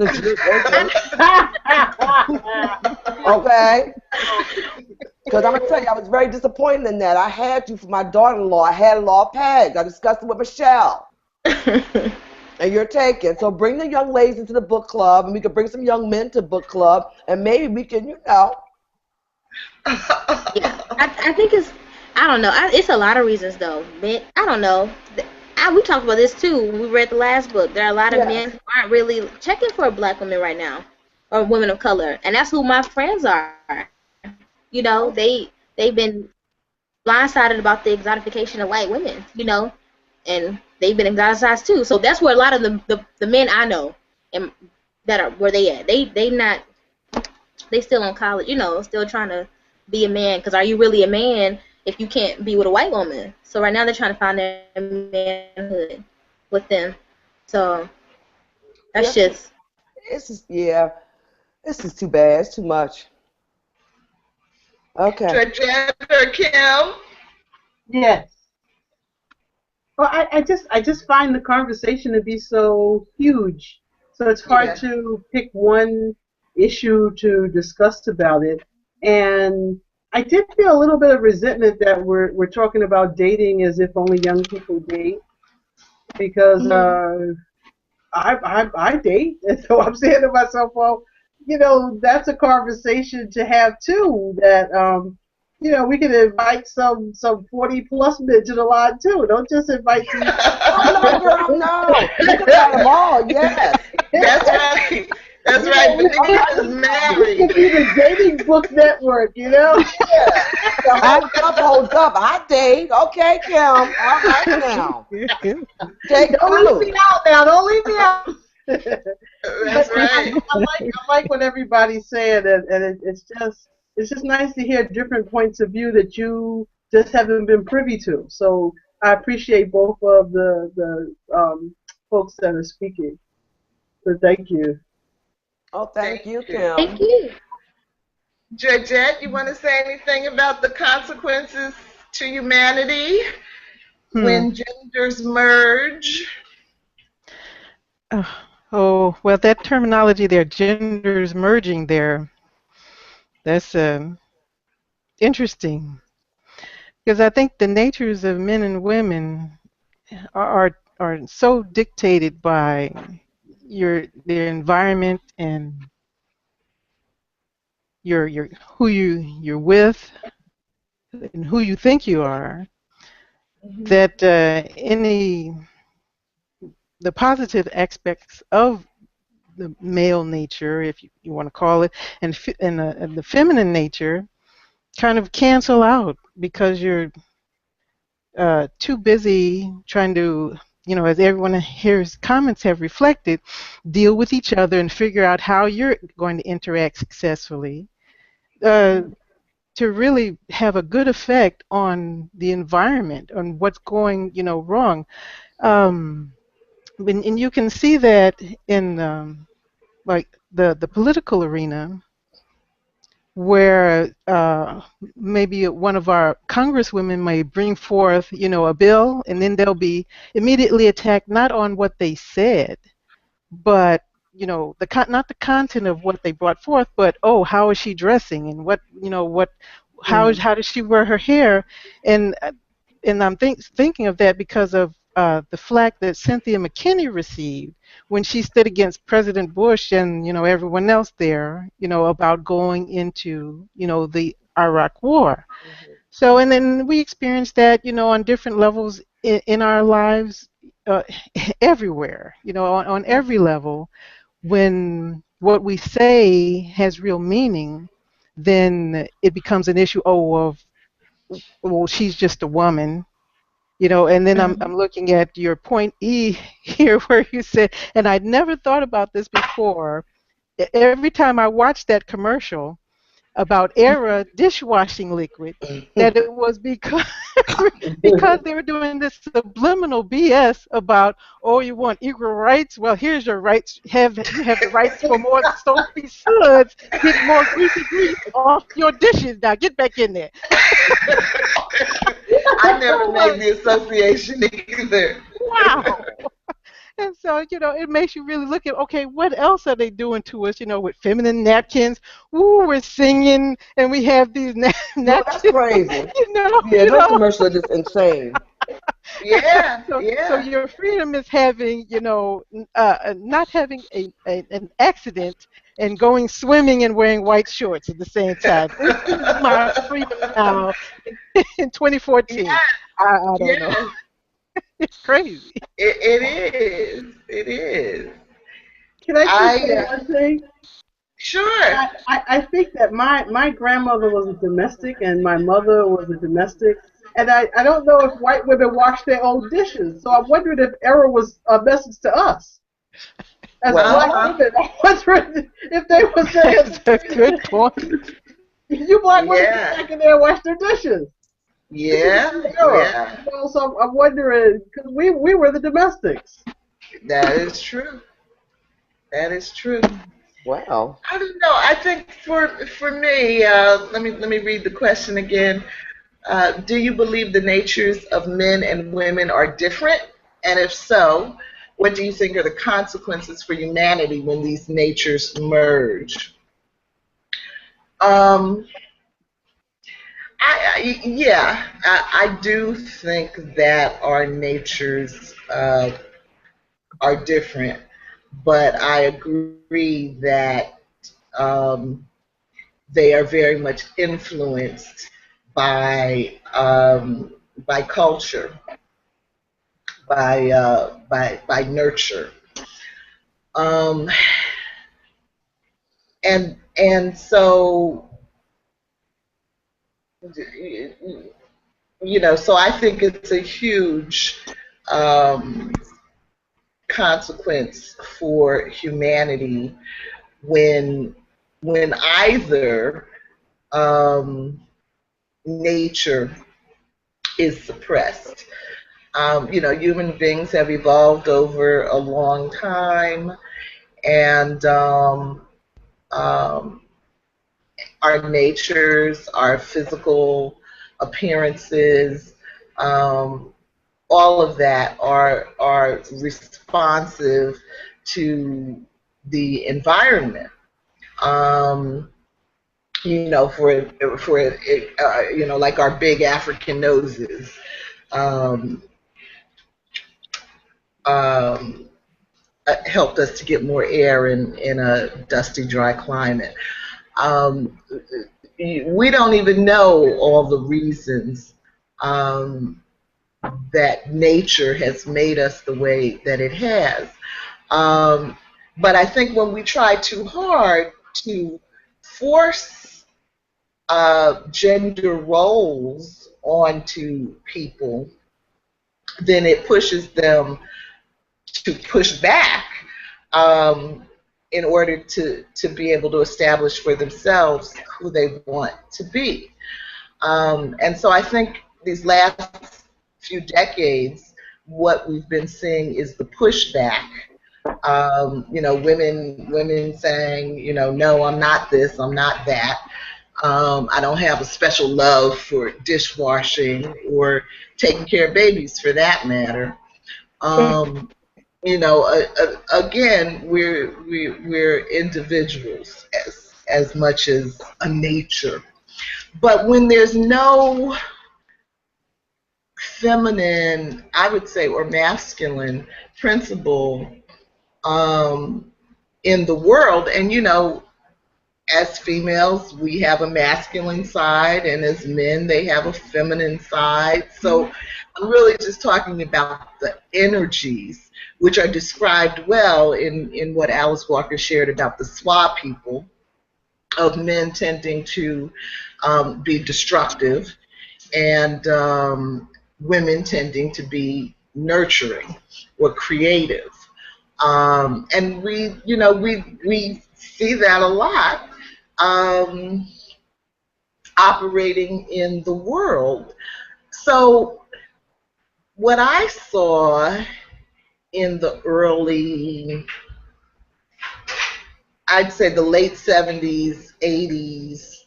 Okay? Because I'm going to tell you, I was very disappointed in that. I had you for my daughter-in-law. I had it all pegged. I discussed it with Michelle. And you're taken. So bring the young ladies into the book club, and we can bring some young men to book club, and maybe we can, Yeah, I think I don't know. It's a lot of reasons, though. Men, I don't know. We talked about this, too, when we read the last book. There are a lot of men who aren't really checking for black women right now, or women of color. And that's who my friends are. They've been blindsided about the exotification of white women, and they've been exoticized, too. So that's where a lot of the men I know that are where they at. They still in college, still trying to be a man. Because are you really a man if you can't be with a white woman? So right now they're trying to find their manhood with them. So that's just. This is too bad. It's too much. Okay. Georgette or Kim? Yes. Well, I just find the conversation to be so huge. So it's hard to pick one issue to discuss about it. And I did feel a little bit of resentment that we're talking about dating as if only young people date, because I date, and so I'm saying to myself, well, that's a conversation to have too. That we can invite some 40+ men to the line too. Don't just invite these. Oh no, girl, no. You can invite them all. Yes. That's right. That's right. Venita's married. It could be the dating book network, Yeah. Hold up. I date. Okay, Kim. All right now. Take Don't leave me out now. Don't leave me out. That's right. I like what everybody's saying, and it's just nice to hear different points of view that you just haven't been privy to. So I appreciate both of the folks that are speaking. So thank you. Oh, thank you, Kim. Thank you. Georgette, you want to say anything about the consequences to humanity when genders merge? Oh, well, that terminology there, genders merging there, that's interesting. Because I think the natures of men and women are so dictated by their environment and your who you're with and who you think you are, that the positive aspects of the male nature, if you want to call it, and the feminine nature kind of cancel out because you're too busy trying to, as everyone here's comments have reflected, deal with each other and figure out how you're going to interact successfully to really have a good effect on the environment, on what's going, wrong. And you can see that in like the political arena, where maybe one of our congresswomen may bring forth, a bill, and then they'll be immediately attacked not on what they said, but not the content of what they brought forth, but how is she dressing, and how does she wear her hair, and I'm thinking of that because of the flack that Cynthia McKinney received when she stood against President Bush and everyone else there, about going into the Iraq War. So, and then we experienced that on different levels in our lives, everywhere, on every level. When what we say has real meaning, then it becomes an issue. Oh, well, she's just a woman. And then I'm looking at your point E here where you said, and I'd never thought about this before. Every time I watched that commercial about Era dishwashing liquid, that it was because because they were doing this subliminal BS about, oh, you want equal rights? Well, here's your rights. You have the rights for more soapy suds, get more greasy grease off your dishes. Now get back in there. I never made the association either. Wow. And so, it makes you really look at, okay, what else are they doing to us, with feminine napkins? Ooh, we're singing, and we have these napkins. No, that's crazy. Yeah, those commercials are just insane. Yeah, so your freedom is having, not having an accident and going swimming and wearing white shorts at the same time. This is my freedom now in 2014. Yeah. I don't know. It's crazy. It is. It is. Can I say one thing? Sure. I think that my grandmother was a domestic and my mother was a domestic. And I don't know if white women wash their own dishes. So I'm wondering if Era was a message to us. As black women, I'm wondering if they were saying, that's a good point. You black women get back in there and wash their dishes. Yeah. So I'm wondering, because we were the domestics. That is true. That is true. Wow. I don't know. I think for me, let me read the question again. Do you believe the natures of men and women are different? And if so, what do you think are the consequences for humanity when these natures merge? I do think that our natures are different. but I agree that they are very much influenced by culture, by nurture, um, and so so I think it's a huge um, consequence for humanity when either um, nature is suppressed. Human beings have evolved over a long time, and um, our natures, our physical appearances, um, all of that are responsive to the environment. Um, like our big African noses, um, um, helped us to get more air in a dusty, dry climate. Um, we don't even know all the reasons um, that nature has made us the way that it has. Um, but I think when we try too hard to force gender roles onto people, then it pushes them to push back um, in order to be able to establish for themselves who they want to be. And so I think these last few decades, what we've been seeing is the pushback. Women saying, no, I'm not this, I'm not that. I don't have a special love for dishwashing or taking care of babies, for that matter. Um, Again, we're individuals as much as a nature. But when there's no feminine, I would say, or masculine principle um, in the world, and as females, we have a masculine side, and as men, they have a feminine side. So I'm really just talking about the energies, which are described well in what Alice Walker shared about the SWA people, of men tending to be destructive and women tending to be nurturing or creative. And we see that a lot operating in the world. So what I saw in the early, I'd say the late 70s, 80s,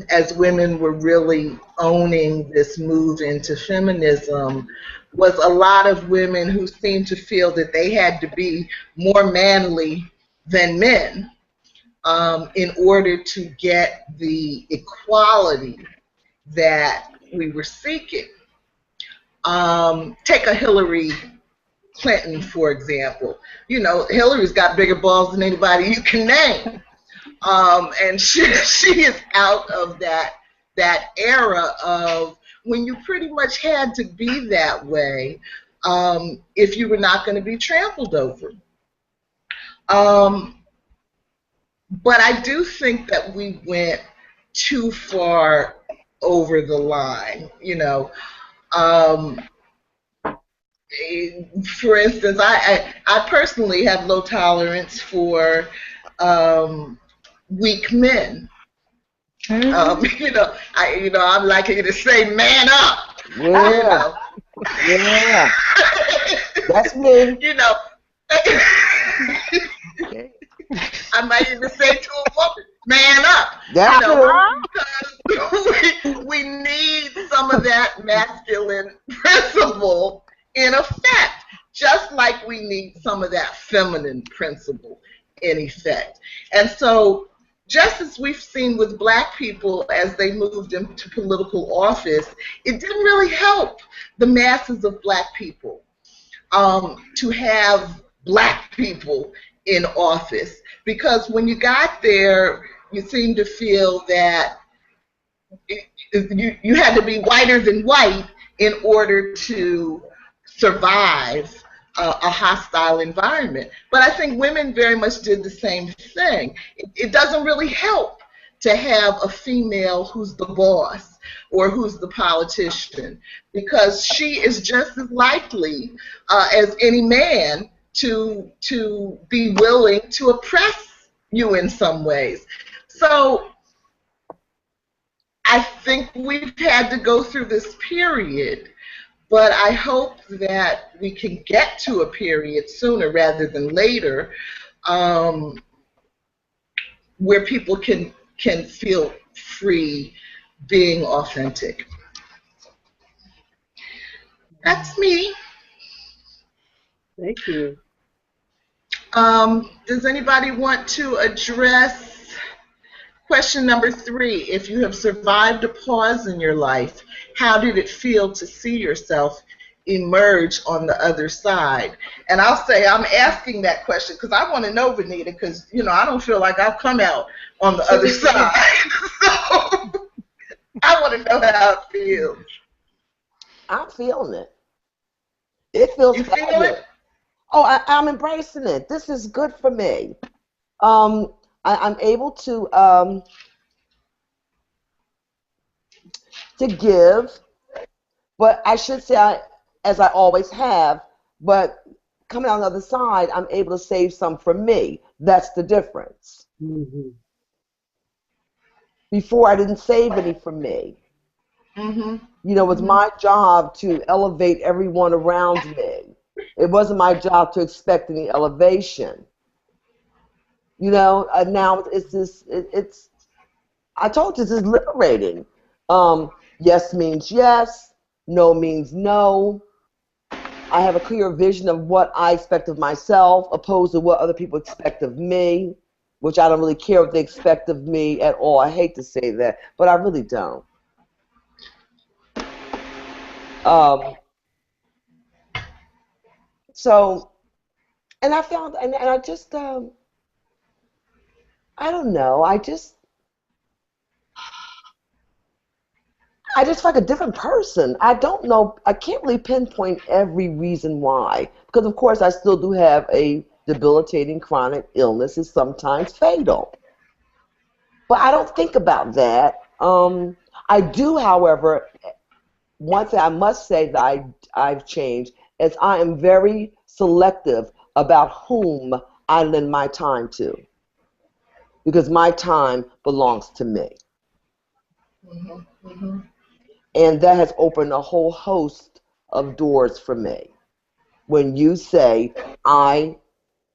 as women were really owning this move into feminism, was a lot of women who seemed to feel that they had to be more manly than men in order to get the equality that we were seeking. Take a Hillary Clinton, for example. Hillary's got bigger balls than anybody you can name. And she is out of that era of when you pretty much had to be that way if you were not going to be trampled over. But I do think that we went too far over the line. For instance, I personally have low tolerance for weak men. I'm like you to say, man up. Yeah. Yeah. That's me. I might even say to a woman, man up. That's because we need some of that masculine principle in effect, just like we need some of that feminine principle in effect. And so, just as we've seen with black people as they moved into political office, it didn't really help the masses of black people to have black people in office, because when you got there, you seemed to feel that you had to be whiter than white in order to survive a hostile environment. But I think women very much did the same thing. It doesn't really help to have a female who's the boss or who's the politician, because she is just as likely as any man to be willing to oppress you in some ways. So I think we've had to go through this period, but I hope that we can get to a period sooner rather than later, where people can feel free being authentic. That's me. Thank you. Does anybody want to address question number 3? If you have survived a pause in your life, how did it feel to see yourself emerge on the other side? And I'll say I'm asking that question because I want to know, Venita, because I don't feel like I've come out on the other side. So I want to know how it feels. I'm feeling it. It feels You feel fabulous. it? Oh, I'm embracing it. This is good for me. I'm able to give, but I should say, as I always have, but coming on the other side, I'm able to save some for me. That's the difference. Mm-hmm. Before, I didn't save any for me. Mm-hmm. It was my job to elevate everyone around me. It wasn't my job to expect any elevation. Now it's this. I told you, this is liberating. Yes means yes. No means no. I have a clear vision of what I expect of myself, opposed to what other people expect of me, which I don't really care what they expect of me at all. I hate to say that, but I really don't. So, and I found, and I just, I don't know, I just feel like a different person. I don't know, I can't really pinpoint every reason why, because of course I still do have a debilitating chronic illness. It's sometimes fatal. But I don't think about that. I do, however, one thing I must say that I've changed is I am very selective about whom I lend my time to, because my time belongs to me. Mm-hmm. Mm-hmm. And that has opened a whole host of doors for me. When you say, I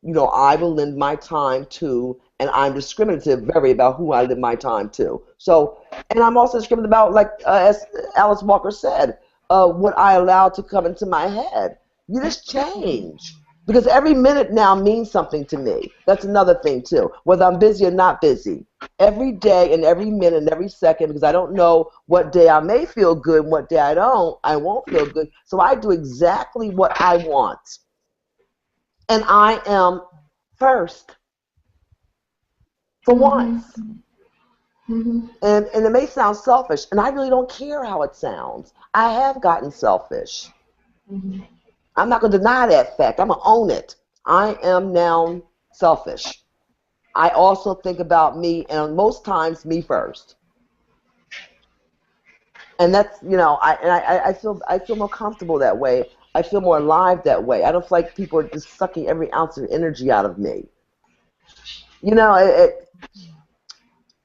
will lend my time to, and I'm discriminative very about who I lend my time to. So, and I'm also discriminative about, like as Alice Walker said, what I allow to come into my head. You just change. Because every minute now means something to me. That's another thing too, whether I'm busy or not busy. Every day and every minute and every second, because I don't know what day I may feel good and what day I won't feel good. So I do exactly what I want. And I am first for once. Mm-hmm. And it may sound selfish, and I really don't care how it sounds. I have gotten selfish. Mm-hmm. I'm not going to deny that fact. I'm going to own it. I am now selfish. I also think about me, and most times me first. And that's, I feel more comfortable that way. I feel more alive that way. I don't feel like people are just sucking every ounce of energy out of me.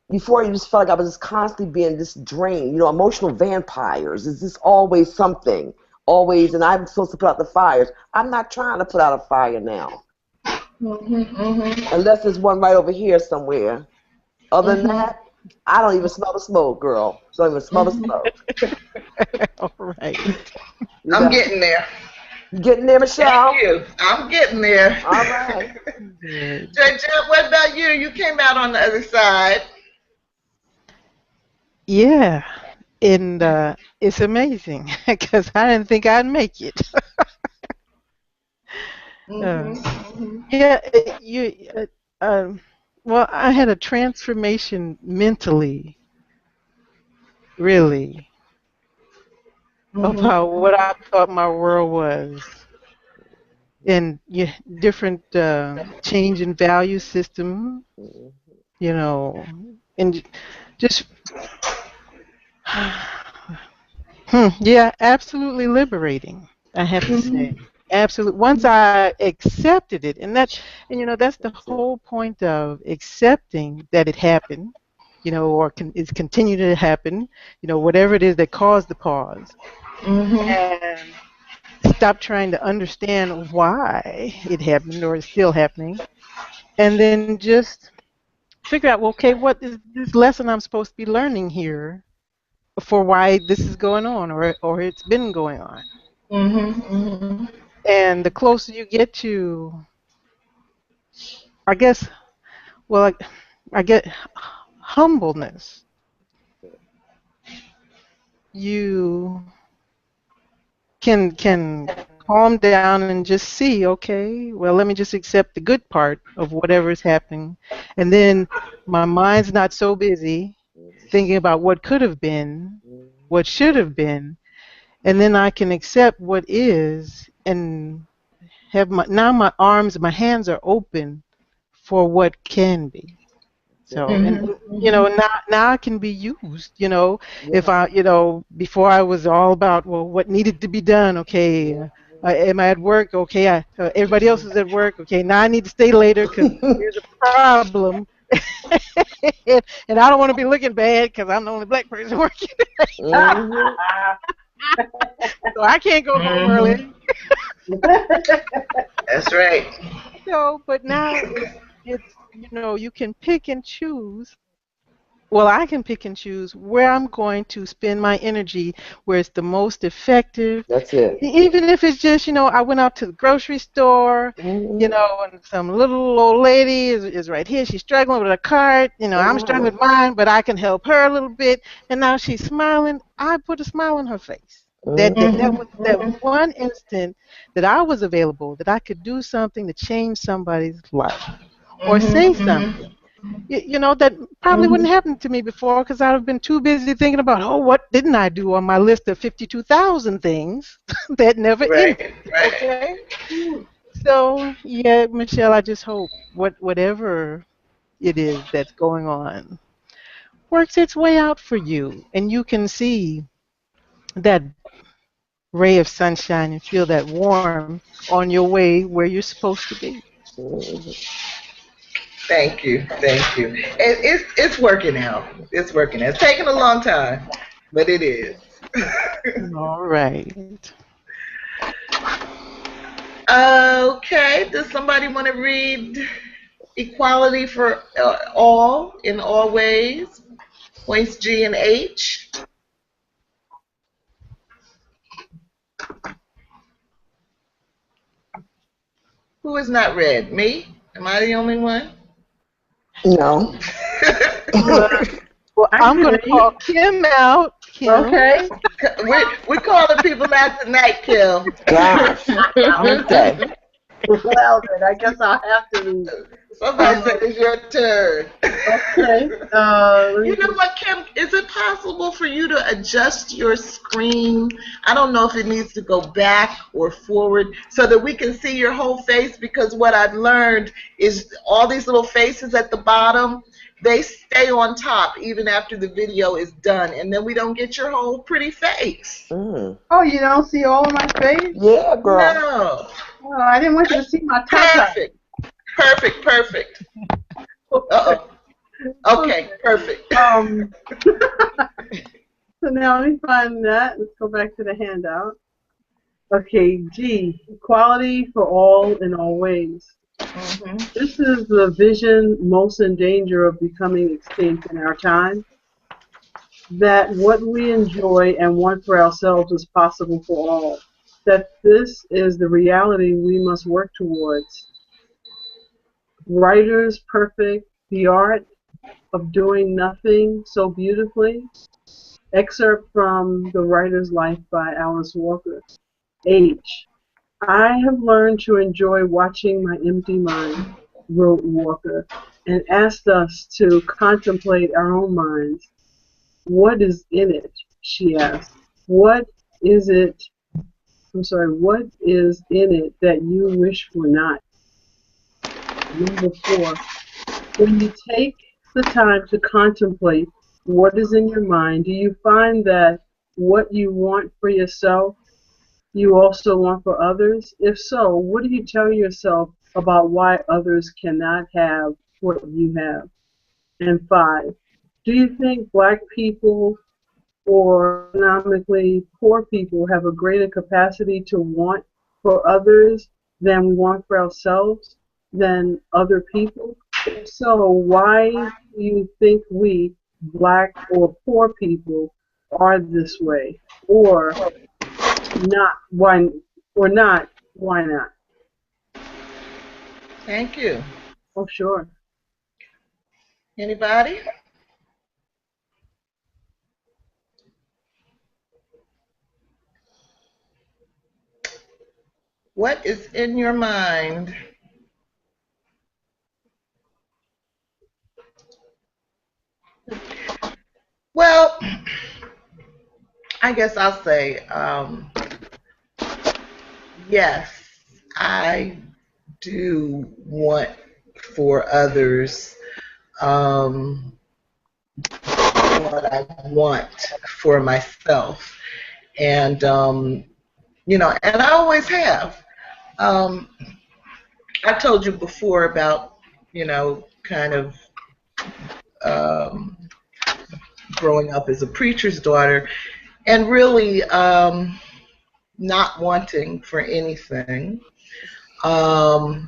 Before, you just felt like I was just constantly being just drained. Emotional vampires. It's just always something. Always, and I'm supposed to put out the fires. I'm not trying to put out a fire now. Mm-hmm. Mm-hmm. Unless there's one right over here somewhere. Other than that, I don't even smell the smoke, girl. Don't even smell the smoke. All right. I'm getting there. You getting there, Michelle? Thank you. I'm getting there. All right. Georgette, what about you? You came out on the other side. Yeah. And it's amazing because I didn't think I'd make it. Uh, yeah, well, I had a transformation mentally, really, about what I thought my world was, and yeah, different change in value system, you know, and just, yeah, absolutely liberating, I have to say. Absolutely. Once I accepted it, and that's the That's it. whole point of accepting that it happened, or is continuing to happen, whatever it is that caused the pause, and stop trying to understand why it happened or is still happening, and then just figure out, well, okay, what is this lesson I'm supposed to be learning here for why this is going on, or it's been going on. And the closer you get to, I guess, well, I get humbleness, you can calm down and just see, okay, well, let me just accept the good part of whatever is happening, and then my mind's not so busy thinking about what could have been, what should have been, and then I can accept what is, and have my arms, my hands are open for what can be. So, now I can be used, if before I was all about, well, what needed to be done. Okay, am I at work? Okay, everybody else is at work. Okay, now I need to stay later because there's a problem. And I don't want to be looking bad because I'm the only black person working. So I can't go home early. That's right. But now it's you can pick and choose. Well, I can pick and choose where I'm going to spend my energy, where it's the most effective. That's it. Even if it's just, I went out to the grocery store, and some little old lady is right here. She's struggling with a cart. I'm struggling with mine, but I can help her a little bit. And now she's smiling. I put a smile on her face. That was that one instant that I was available, that I could do something to change somebody's life or say something. That probably wouldn't happen to me before because I've been too busy thinking about, oh, what didn't I do on my list of 52,000 things that never ended. Right. Okay? So, yeah, Michelle, I just hope whatever it is that's going on works its way out for you, and you can see that ray of sunshine and feel that warmth on your way where you're supposed to be. Thank you. And it's working out. It's working out. It's taken a long time, but it is. All right. Okay. Does somebody want to read Equality for All in All Ways? Points G and H. Who is not read? Me? Am I the only one? No. Well, I'm going to call Kim out. Kim. Okay. We're calling people out tonight, Kim. Gosh. Okay. Well, then I guess I'll have to read. Somebody said it's your turn. Okay. You know what, Kim? Is it possible for you to adjust your screen? I don't know if it needs to go back or forward so that we can see your whole face, because what I've learned is all these little faces at the bottom, they stay on top even after the video is done, and then we don't get your whole pretty face. Oh, you don't see all of my face? Yeah, girl. No. Oh, I didn't want you to see my top. Perfect. Uh-oh. Okay, perfect. So now let me find that. Let's go back to the handout. Okay, G, equality for all in all ways. This is the vision most in danger of becoming extinct in our time. That what we enjoy and want for ourselves is possible for all. That this is the reality we must work towards. Writers perfect, the art of doing nothing so beautifully. Excerpt from The Writer's Life by Alice Walker. H, I have learned to enjoy watching my empty mind, wrote Walker, and asked us to contemplate our own minds. What is in it? She asked. What is it? What is in it that you wish were not? Number 4. When you take the time to contemplate what is in your mind, do you find that what you want for yourself, you also want for others? If so, what do you tell yourself about why others cannot have what you have? And 5, do you think black people or economically poor people have a greater capacity to want for others than we want for ourselves, than other people? If so, why do you think we, black or poor people, are this way? Or not, why, why not? Thank you. Oh, sure. Anybody? What is in your mind? Well, I guess I'll say yes, I do want for others um, what I want for myself. And, and I always have. Um, I told you before about, kind of um, growing up as a preacher's daughter and really not wanting for anything, but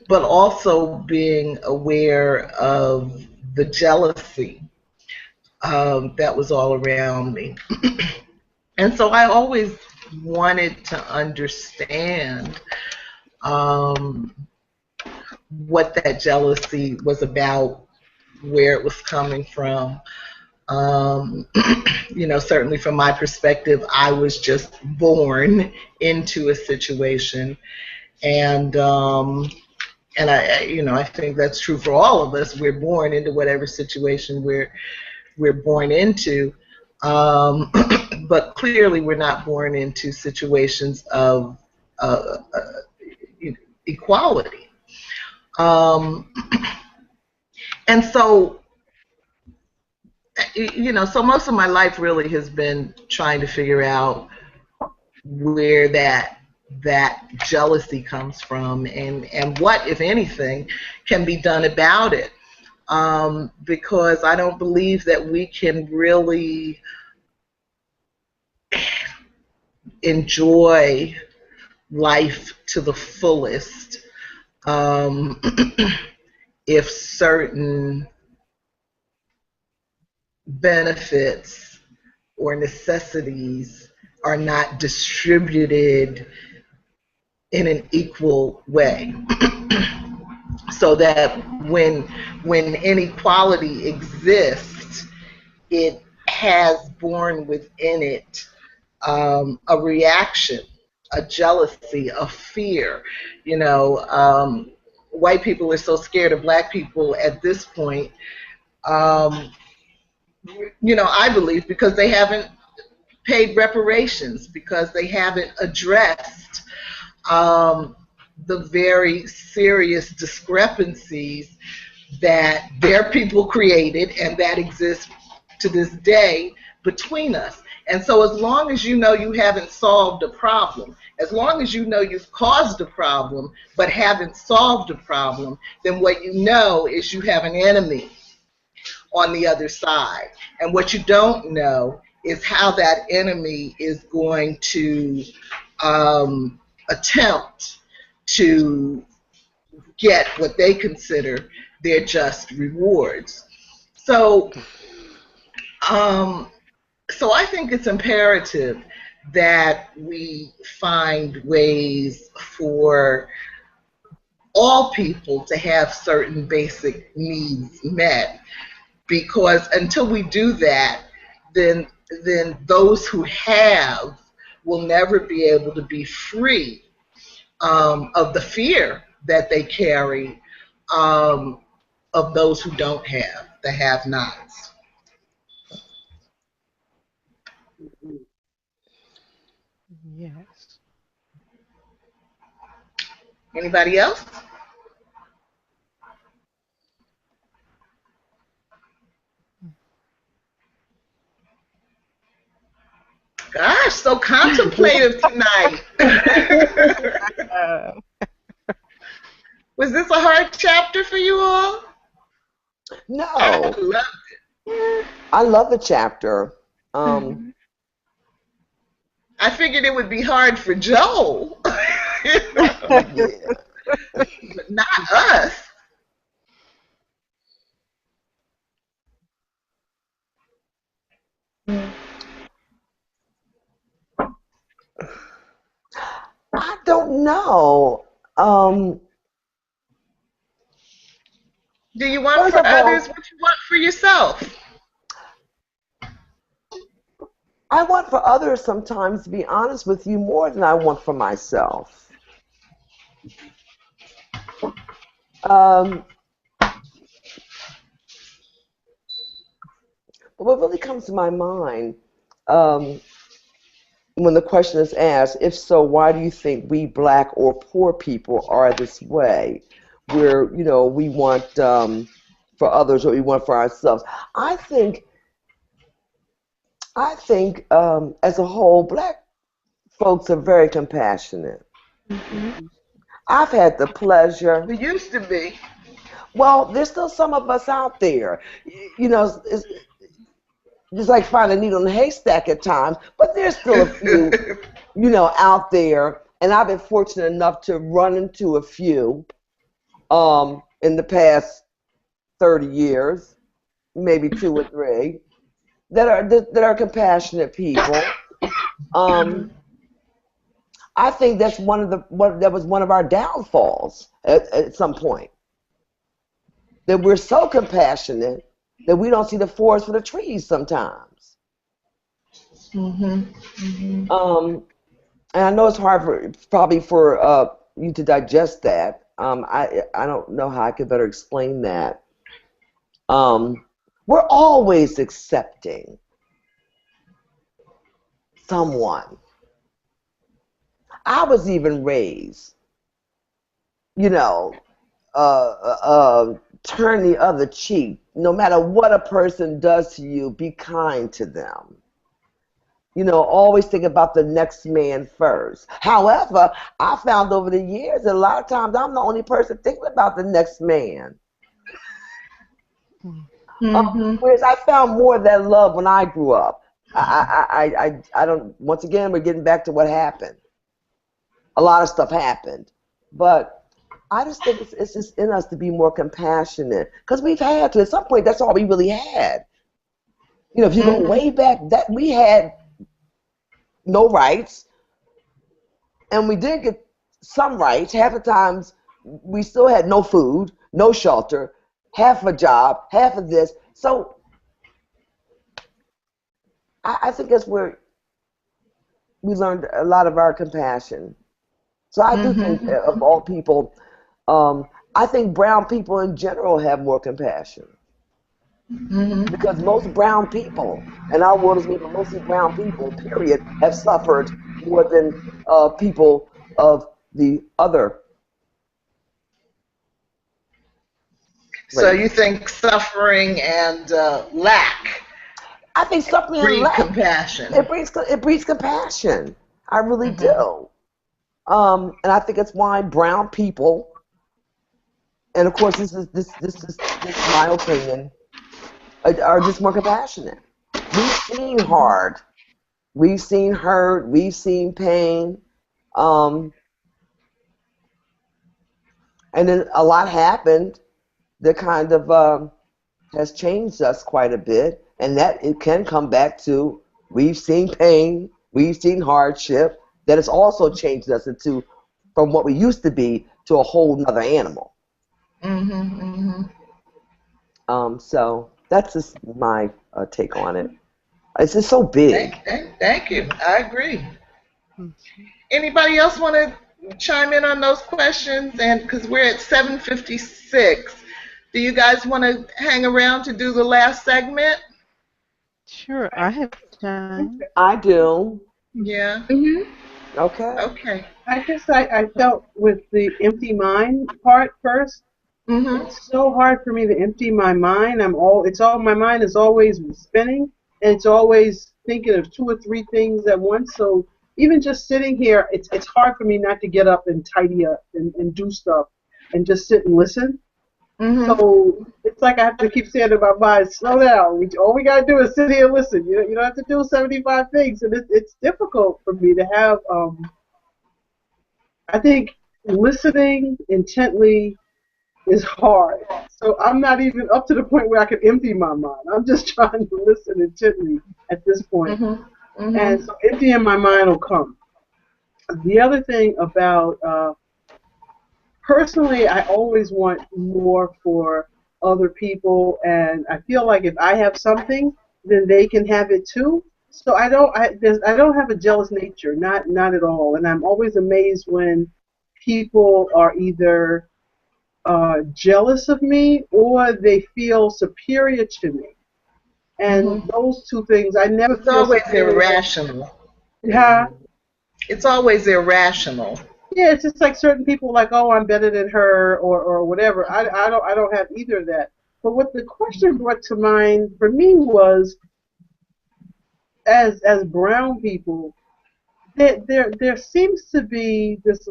also being aware of the jealousy that was all around me. And so I always wanted to understand um, what that jealousy was about, where it was coming from. Certainly from my perspective, I was just born into a situation, and I think that's true for all of us. We're born into whatever situation we're born into, but clearly we're not born into situations of equality. Um, and so so most of my life really has been trying to figure out where that jealousy comes from and what, if anything, can be done about it. Because I don't believe that we can really enjoy life to the fullest um, if certain benefits or necessities are not distributed in an equal way. So that when inequality exists, it has born within it a reaction, a jealousy, a fear. White people are so scared of black people at this point. I believe because they haven't paid reparations, because they haven't addressed the very serious discrepancies that their people created and that exist to this day between us. And so as long as you know you haven't solved a problem, as long as you know you've caused a problem but haven't solved a problem, then what you know is you have an enemy on the other side. And what you don't know is how that enemy is going to attempt to get what they consider their just rewards. So, I think it's imperative that we find ways for all people to have certain basic needs met, because until we do that, then those who have will never be able to be free of the fear that they carry, of those who don't have, the have-nots. Yes. Anybody else? Gosh, so contemplative tonight. Was this a hard chapter for you all? No. I loved it. I love the chapter. I figured it would be hard for Joel, Yeah. but not us. I don't know. Do you want First for of all, others what you want for yourself? I want for others sometimes, to be honest with you, more than I want for myself. What really comes to my mind when the question is asked, if so, why do you think we black or poor people are this way? Where, we want for others what we want for ourselves. I think as a whole, black folks are very compassionate. I've had the pleasure. We used to be. Well, there's still some of us out there. It's just like finding a needle in a haystack at times, but there's still a few, out there. And I've been fortunate enough to run into a few in the past 30 years, maybe 2 or 3, that are compassionate people. I think that's that was one of our downfalls at some point. That we're so compassionate that we don't see the forest for the trees sometimes. And I know it's hard probably for you to digest that. I don't know how I could better explain that. We're always accepting someone. I was even raised, turn the other cheek. No matter what a person does to you, be kind to them. Always think about the next man first. However, I found over the years that a lot of times I'm the only person thinking about the next man. Whereas I found more of that love when I grew up. I don't. Once again, we're getting back to what happened. A lot of stuff happened, but I just think it's just in us to be more compassionate, because we've had to. At some point, that's all we really had. If you go way back, that we had no rights, and we did get some rights. Half the times, we still had no food, no shelter, half a job, half of this. So I think that's where we learned a lot of our compassion. So I do think, of all people, I think brown people in general have more compassion. Because most brown people, and our world is made of mostly brown people, period, have suffered more than people of the other race. So you think suffering and lack I think suffering and breed lack, compassion? it breeds compassion. I really do. And I think it's why brown people, and of course this is my opinion, are just more compassionate. We've seen hard, we've seen hurt, we've seen pain, and then a lot happened that kind of has changed us quite a bit, and that it can come back to we've seen pain, we've seen hardship, that has also changed us from what we used to be to a whole nother animal. So that's just my take on it. It's just so big. Thank you. I agree. Anybody else want to chime in on those questions? And because we're at 7:56, do you guys want to hang around to do the last segment? Sure, I have time. I do. Yeah. Mhm. Okay. Okay. I guess I felt with the empty mind part first. Mhm. It's so hard for me to empty my mind. My mind is always spinning, and it's always thinking of two or three things at once. So even just sitting here, it's hard for me not to get up and tidy up and do stuff and just sit and listen. Mhm. So it's like I have to keep saying to my mind, slow down. All we gotta do is sit here and listen. You don't have to do 75 things, and it's difficult for me to have. I think listening intently is hard. So I'm not even up to the point where I can empty my mind. I'm just trying to listen intently at this point. Mhm. And Mhm. so emptying my mind will come. The other thing about personally, I always want more for other people, and I feel like if I have something, then they can have it too. So I don't have a jealous nature, not at all. And I'm always amazed when people are either jealous of me or they feel superior to me. And Mhm. those two things, I never It's feel always superior. irrational. Yeah, It's always irrational. yeah, it's just like certain people like, oh, I'm better than her or whatever. I don't have either of that. But what the question brought to mind for me was, as brown people, there seems to be this.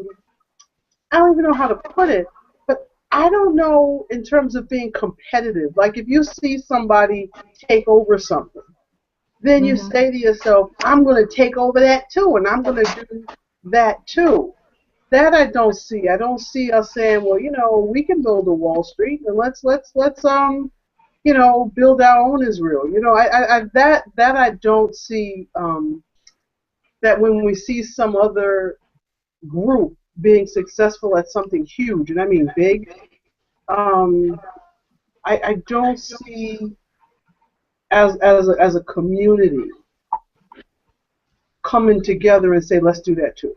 I don't even know how to put it, but I don't know in terms of being competitive. Like if you see somebody take over something, then you Mhm. say to yourself, I'm going to take over that too, and I'm going to do that too. That I don't see. I don't see us saying, well, we can build a Wall Street, and let's build our own Israel. That I don't see. That when we see some other group being successful at something huge, and I mean big, um, I don't see as a community coming together and say, let's do that too.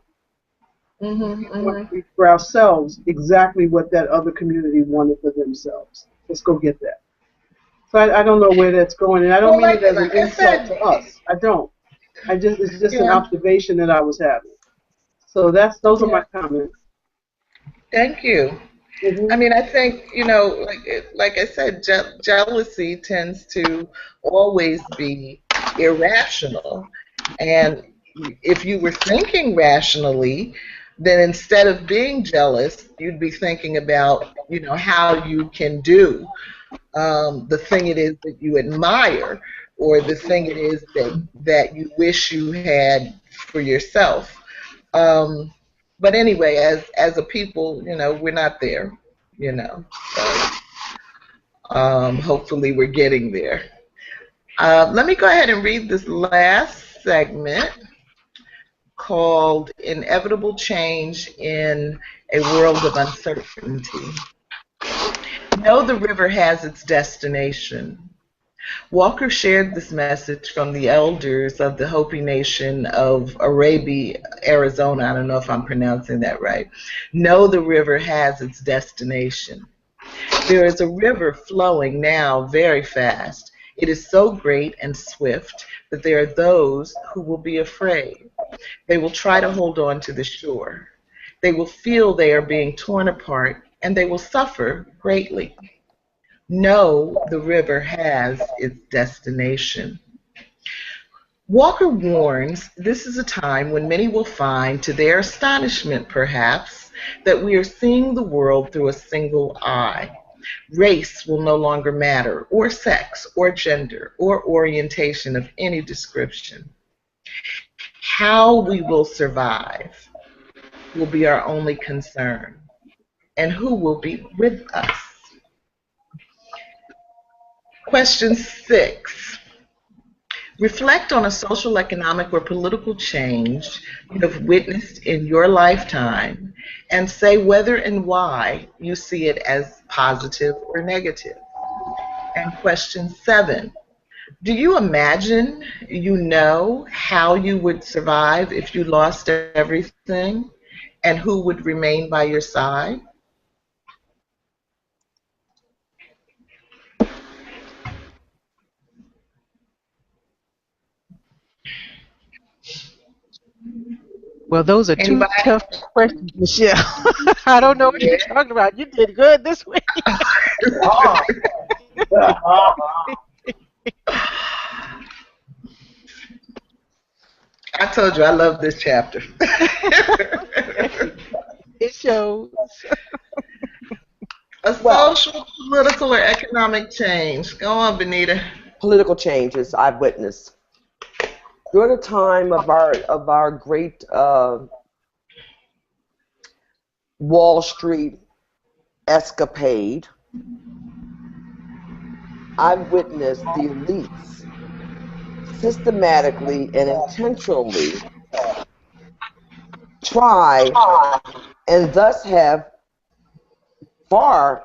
Mhm. We want Mhm. for ourselves exactly what that other community wanted for themselves. Let's go get that. So I don't know where that's going, and I don't Well, mean like it as an like I insult said, to us. I don't. It's just an yeah, observation that I was having. So those are my yeah. comments. Thank you. I Hmm. mean, I think like I said, jealousy tends to always be irrational, and if you were thinking rationally, then instead of being jealous, you'd be thinking about how you can do the thing it is that you admire, or the thing it is that you wish you had for yourself. Um, but anyway, as a people, we're not there. So hopefully we're getting there. Let me go ahead and read this last segment called "Inevitable Change in a World of Uncertainty." Know the river has its destination. Walker shared this message from the elders of the Hopi Nation of Arabia, Arizona. I don't know if I'm pronouncing that right. Know the river has its destination. There is a river flowing now very fast. It is so great and swift that there are those who will be afraid. They will try to hold on to the shore. They will feel they are being torn apart, and they will suffer greatly. Know the river has its destination. Walker warns this is a time when many will find, to their astonishment perhaps, that we are seeing the world through a single eye. Race will no longer matter, or sex, or gender, or orientation of any description. How we will survive will be our only concern, and who will be with us. Question 6. Reflect on a social, economic, or political change you have witnessed in your lifetime and say whether and why you see it as positive or negative. And question 7. Do you imagine you know how you would survive if you lost everything? and who would remain by your side? Well, those are two Anybody? tough questions, Michelle. I don't know what you're talking about. You did good this week. I told you I love this chapter. It shows. A Well, social, political, or economic change. Go on, Venita. political changes I've witnessed during the time of our great Wall Street escapade. I've witnessed the elites systematically and intentionally try and thus far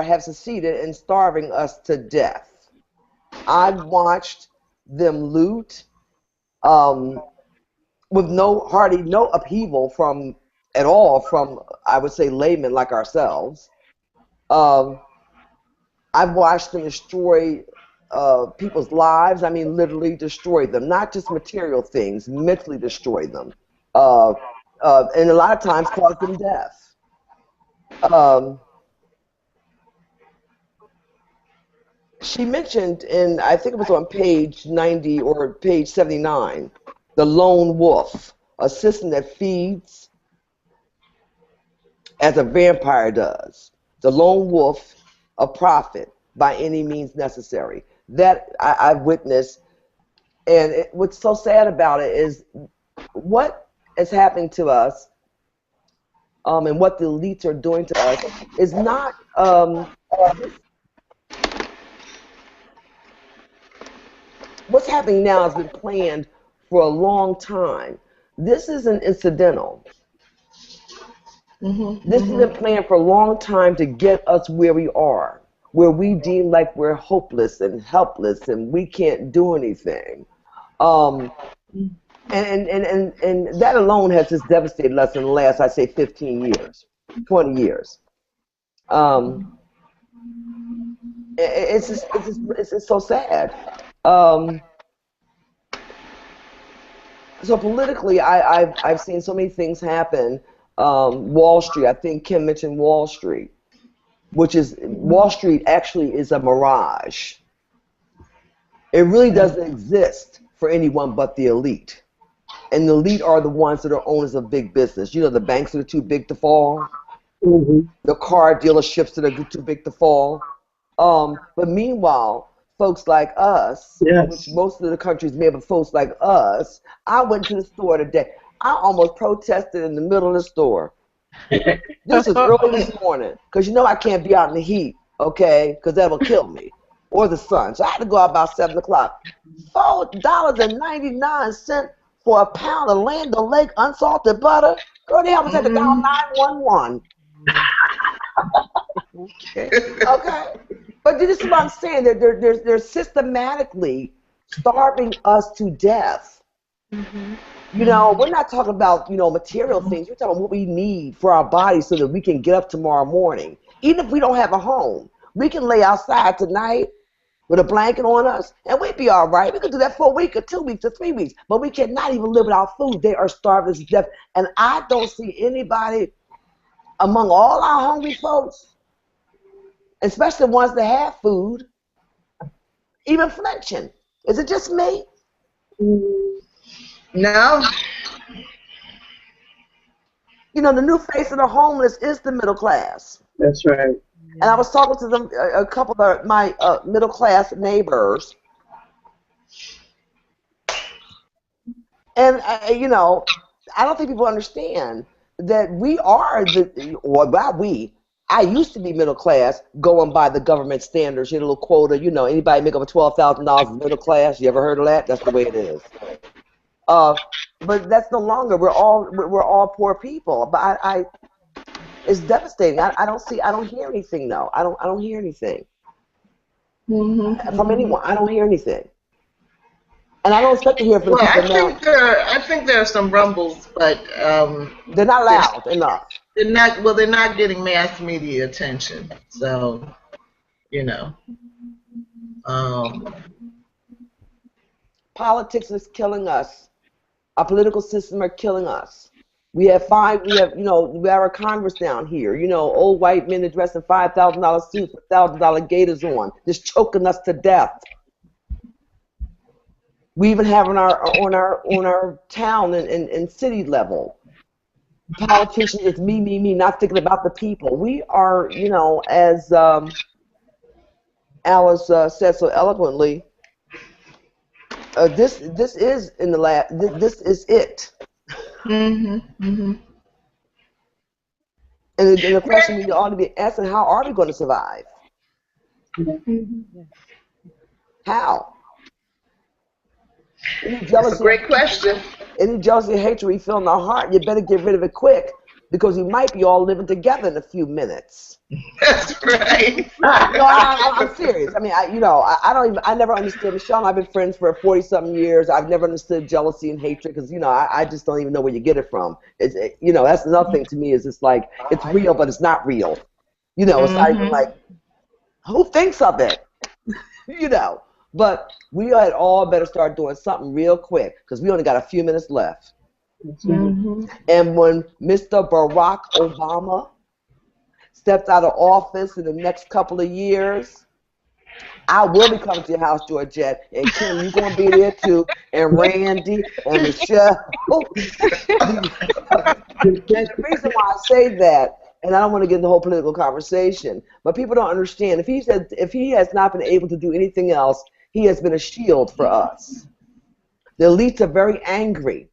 have succeeded in starving us to death. I've watched them loot with hardly no upheaval at all from, I would say, laymen like ourselves. I've watched them destroy people's lives. I mean, literally destroy them, not just material things, mentally destroy them, and a lot of times cause them death. She mentioned, I think it was on page 90 or page 79, the lone wolf, a system that feeds as a vampire does. The lone wolf, a prophet by any means necessary. That I've witnessed, and what's so sad about it is what is happening to us, and what the elites are doing to us is not. What's happening now has been planned for a long time. This isn't incidental. This has been planned for a long time to get us where we are, where we deem like we're hopeless and helpless and we can't do anything. And that alone has just devastated us in the last, I'd say, 15 years, 20 years. It's just so sad. So politically, I've seen so many things happen. Wall Street, I think Kim mentioned Wall Street, which is, Wall Street actually is a mirage. It really doesn't exist for anyone but the elite. And the elite are the ones that are owners of big business. You know, the banks that are too big to fall, the car dealerships that are too big to fall. But meanwhile, folks like us, which most of the countries may have folks like us, I went to the store today. I almost protested in the middle of the store. This is early this morning, because you know I can't be out in the heat, okay, because that will kill me, or the sun. So I had to go out about 7 o'clock. $4.99 for a pound of Land O'Lakes unsalted butter. Girl, they almost had to dial 911. Okay. But this is what I'm saying. They're systematically starving us to death. You know, we're not talking about, material things. We're talking about what we need for our bodies so that we can get up tomorrow morning. Even if we don't have a home, we can lay outside tonight with a blanket on us, and we'd be all right. We could do that for a week or 2 weeks or 3 weeks, but we cannot even live without food. They are starving us to death. And I don't see anybody among all our hungry folks, especially the ones that have food, even flinching. Is it just me? No. You know, the new face of the homeless is the middle class. That's right. And I was talking to them, a couple of my middle class neighbors, and I don't think people understand that we are I used to be middle class, going by the government standards. You know, a little quota. Anybody make over $12,000 is middle class. You ever heard of that? That's the way it is. But that's no longer. We're all poor people. But it's devastating. I don't hear anything though. I don't hear anything from anyone. I don't hear anything. And I don't expect to hear from the Well, people now. I think there are some rumbles, but They're not they're, loud enough. they're not getting mass media attention. So, you know, um, Politics is killing us. Our political system are killing us. We have, we have our Congress down here, old white men dressed in $5,000 suits with $1,000 gaiters on, just choking us to death. We even have on our town and city level, politicians, it's me, not thinking about the people. We are, as Alice said so eloquently, this is in the last. This is it. And the question we ought to be asking: how are we going to survive? How? That's a great question. Any jealousy and hatred we feel in our heart, you better get rid of it quick, because we might be all living together in a few minutes. That's right. No, I'm serious. I mean, I never understood. Michelle and I've been friends for 40-something years. I've never understood jealousy and hatred because, I just don't even know where you get it from. That's another thing to me is it's like, it's real, but it's not real. It's not even like, who thinks of it? But we had all better start doing something real quick because we only got a few minutes left. And when Mr. Barack Obama steps out of office in the next couple of years, I will be coming to your house, Georgette, and Kim, you're going to be there too, and Randie, and Michelle. The reason why I say that, and I don't want to get into the whole political conversation, but people don't understand, if he has not been able to do anything else, he has been a shield for us. The elites are very angry.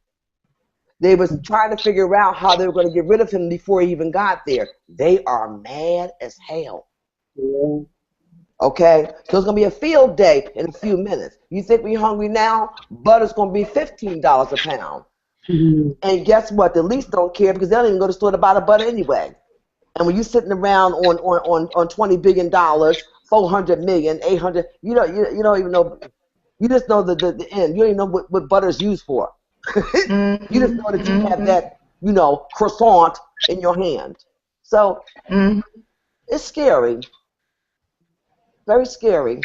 They was trying to figure out how they were going to get rid of him before he even got there. They are mad as hell. Okay? So it's going to be a field day in a few minutes. You think we're hungry now? Butter's going to be $15 a pound. And guess what? The elites don't care because they don't even go to the store to buy the butter anyway. And when you're sitting around on $20 billion, 400 million, 800, you don't even know. You just know the end. You don't even know what butter is used for. You just know that you have that, croissant in your hand. So it's scary. Very scary.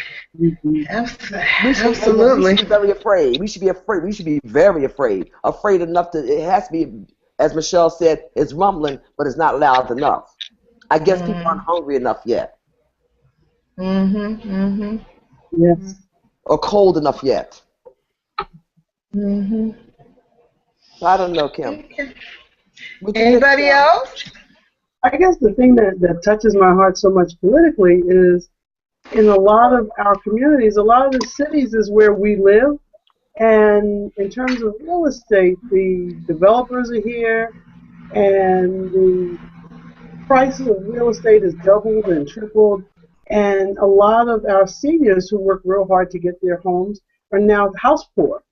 Absolutely. We should be very afraid. We should be afraid. We should be very afraid. Afraid enough it has to be, as Michelle said, it's rumbling, but it's not loud enough. I guess people aren't hungry enough yet. Yes. Or cold enough yet. I don't know, Kim. Anybody else? I guess the thing that touches my heart so much politically is in a lot of our communities, a lot of the cities is where we live. And in terms of real estate, the developers are here and the price of real estate is doubled and tripled. And a lot of our seniors who work real hard to get their homes are now house poor.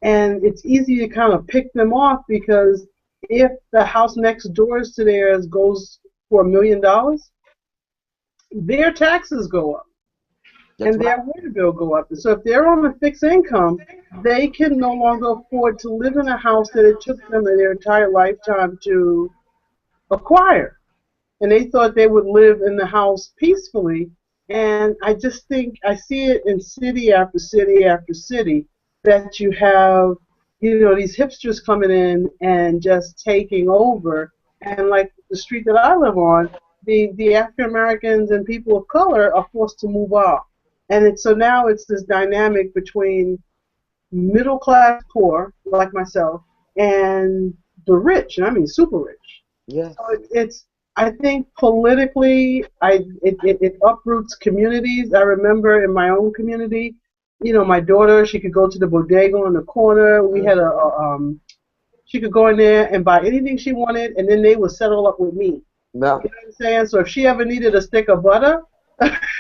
And it's easy to kind of pick them off because if the house next door to theirs goes for $1 million, their taxes go up. That's and their water bill go up. So if they're on a fixed income, they can no longer afford to live in a house that it took them their entire lifetime to acquire. And they thought they would live in the house peacefully. And I just think I see it in city after city after city that you have, these hipsters coming in and just taking over. And like the street that I live on, the African Americans and people of color are forced to move off. And so now it's this dynamic between middle class poor, like myself, and the rich, and I mean super rich. Yeah. So I think politically, it uproots communities. I remember in my own community, my daughter, she could go to the bodega on the corner. We had she could go in there and buy anything she wanted, and then they would settle up with me. Yeah. You know what I'm saying? So if she ever needed a stick of butter,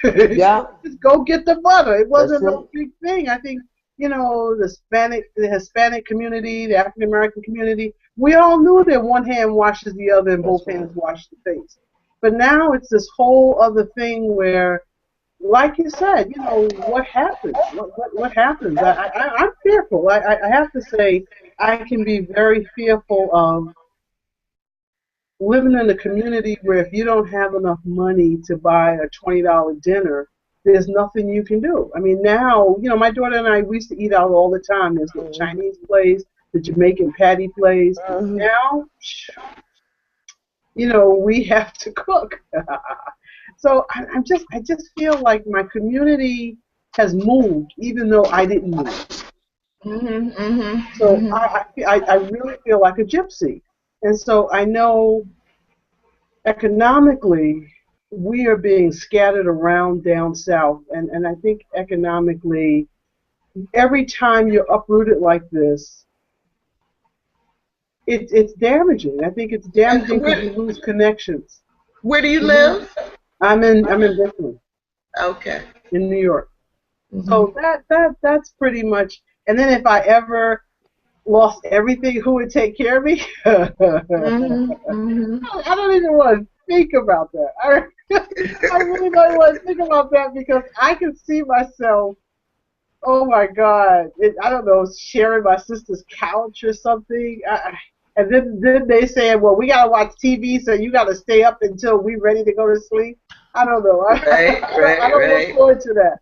yeah, just go get the butter. It wasn't a big thing. I think, the Hispanic community, the African American community, we all knew that one hand washes the other and both hands wash the face. But now it's this whole other thing where like you said, what happens? What happens? I'm fearful. I have to say, I can be very fearful of living in a community where if you don't have enough money to buy a $20 dinner, there's nothing you can do. I mean, now, my daughter and I, we used to eat out all the time. There's the Chinese place, the Jamaican patty place. Now, we have to cook. So I just feel like my community has moved, even though I didn't move. So I really feel like a gypsy. And so I know economically we are being scattered around down south. And I think economically, every time you're uprooted like this, it's damaging. I think it's damaging because you lose connections. Where do you live? I'm in Brooklyn. Okay. In New York. So that's pretty much. And then if I ever lost everything, who would take care of me? I don't even want to think about that. I really don't want to think about that because I can see myself. Oh my God! I don't know, sharing my sister's couch or something. And then they say, well, we gotta watch TV, so you gotta stay up until we're ready to go to sleep. I don't know. I don't look forward to that.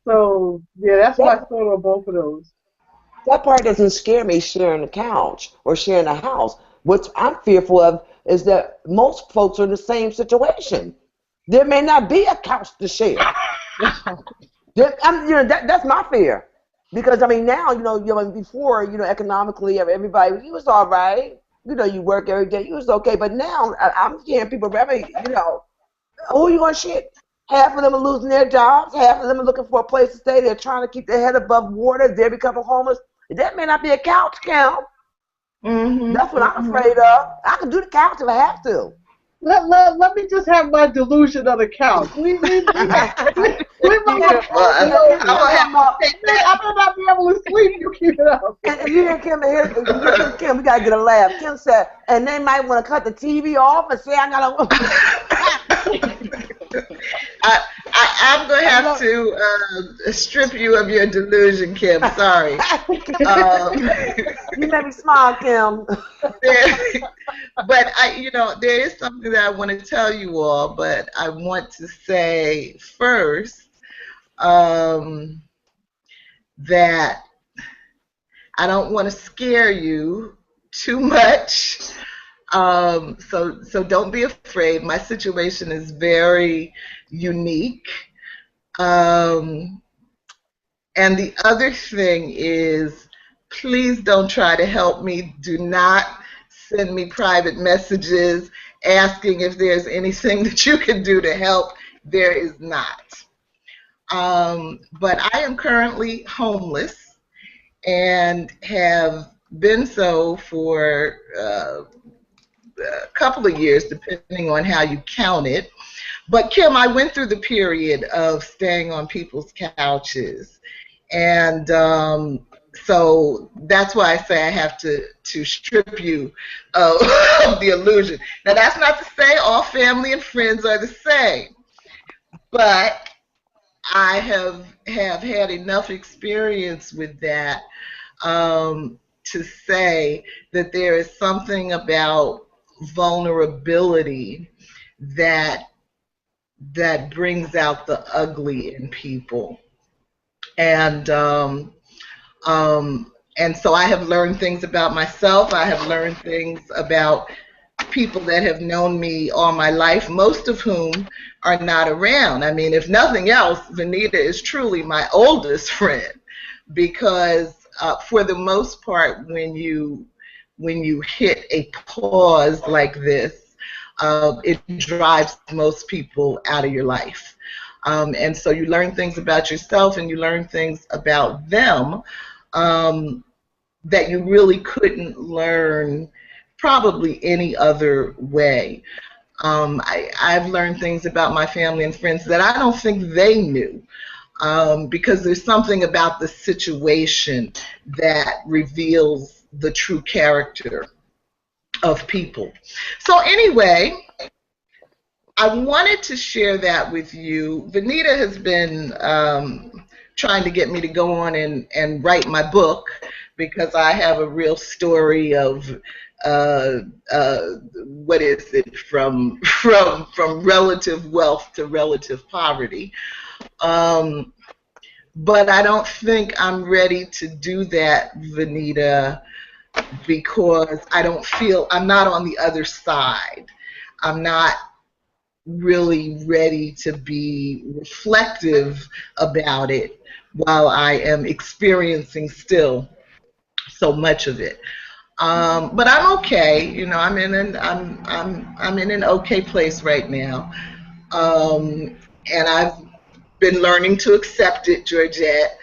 So yeah, that's my thought on both of those. That part doesn't scare me, sharing a couch or sharing a house. What I'm fearful of is that most folks are in the same situation. There may not be a couch to share. That's my fear. Because, I mean, now, before, economically, everybody, he was all right. You work every day. You was okay. But now, I'm hearing people, who are you going to shit? Half of them are losing their jobs. Half of them are looking for a place to stay. They're trying to keep their head above water. They're becoming homeless. That may not be a couch count. That's what I'm afraid of. I can do the couch if I have to. Let me just have my delusion of the couch. I may not be able to sleep. You keep it up. And you hear Kim here. Kim, we gotta get a laugh. Kim said, and they might want to cut the TV off and say, I gotta. I'm going to have to strip you of your delusion, Kim. Sorry. You made me smile, Kim. But there is something that I want to tell you all, but I want to say first that I don't want to scare you too much. So don't be afraid. My situation is very unique. And the other thing is, please don't try to help me. Do not send me private messages asking if there's anything that you can do to help. There is not. But I am currently homeless and have been so for a couple of years, depending on how you count it. But Kim, I went through the period of staying on people's couches, and so that's why I say I have to strip you of the illusion. Now, that's not to say all family and friends are the same, but I have had enough experience with that to say that there is something about vulnerability that brings out the ugly in people, and so I have learned things about myself. I have learned things about people that have known me all my life, most of whom are not around. I mean, if nothing else, Venita is truly my oldest friend, because for the most part, when you hit a pause like this, it drives most people out of your life. And so you learn things about yourself and you learn things about them that you really couldn't learn probably any other way. I've learned things about my family and friends that I don't think they knew, because there's something about the situation that reveals the true character of people. So anyway, I wanted to share that with you. Venita has been trying to get me to go on and write my book because I have a real story of what is it, from relative wealth to relative poverty. But I don't think I'm ready to do that, Venita, because I don't feel, I'm not on the other side. I'm not really ready to be reflective about it while I am experiencing still so much of it. But I'm okay. You know, I'm in an okay place right now, and I've been learning to accept it, Georgette,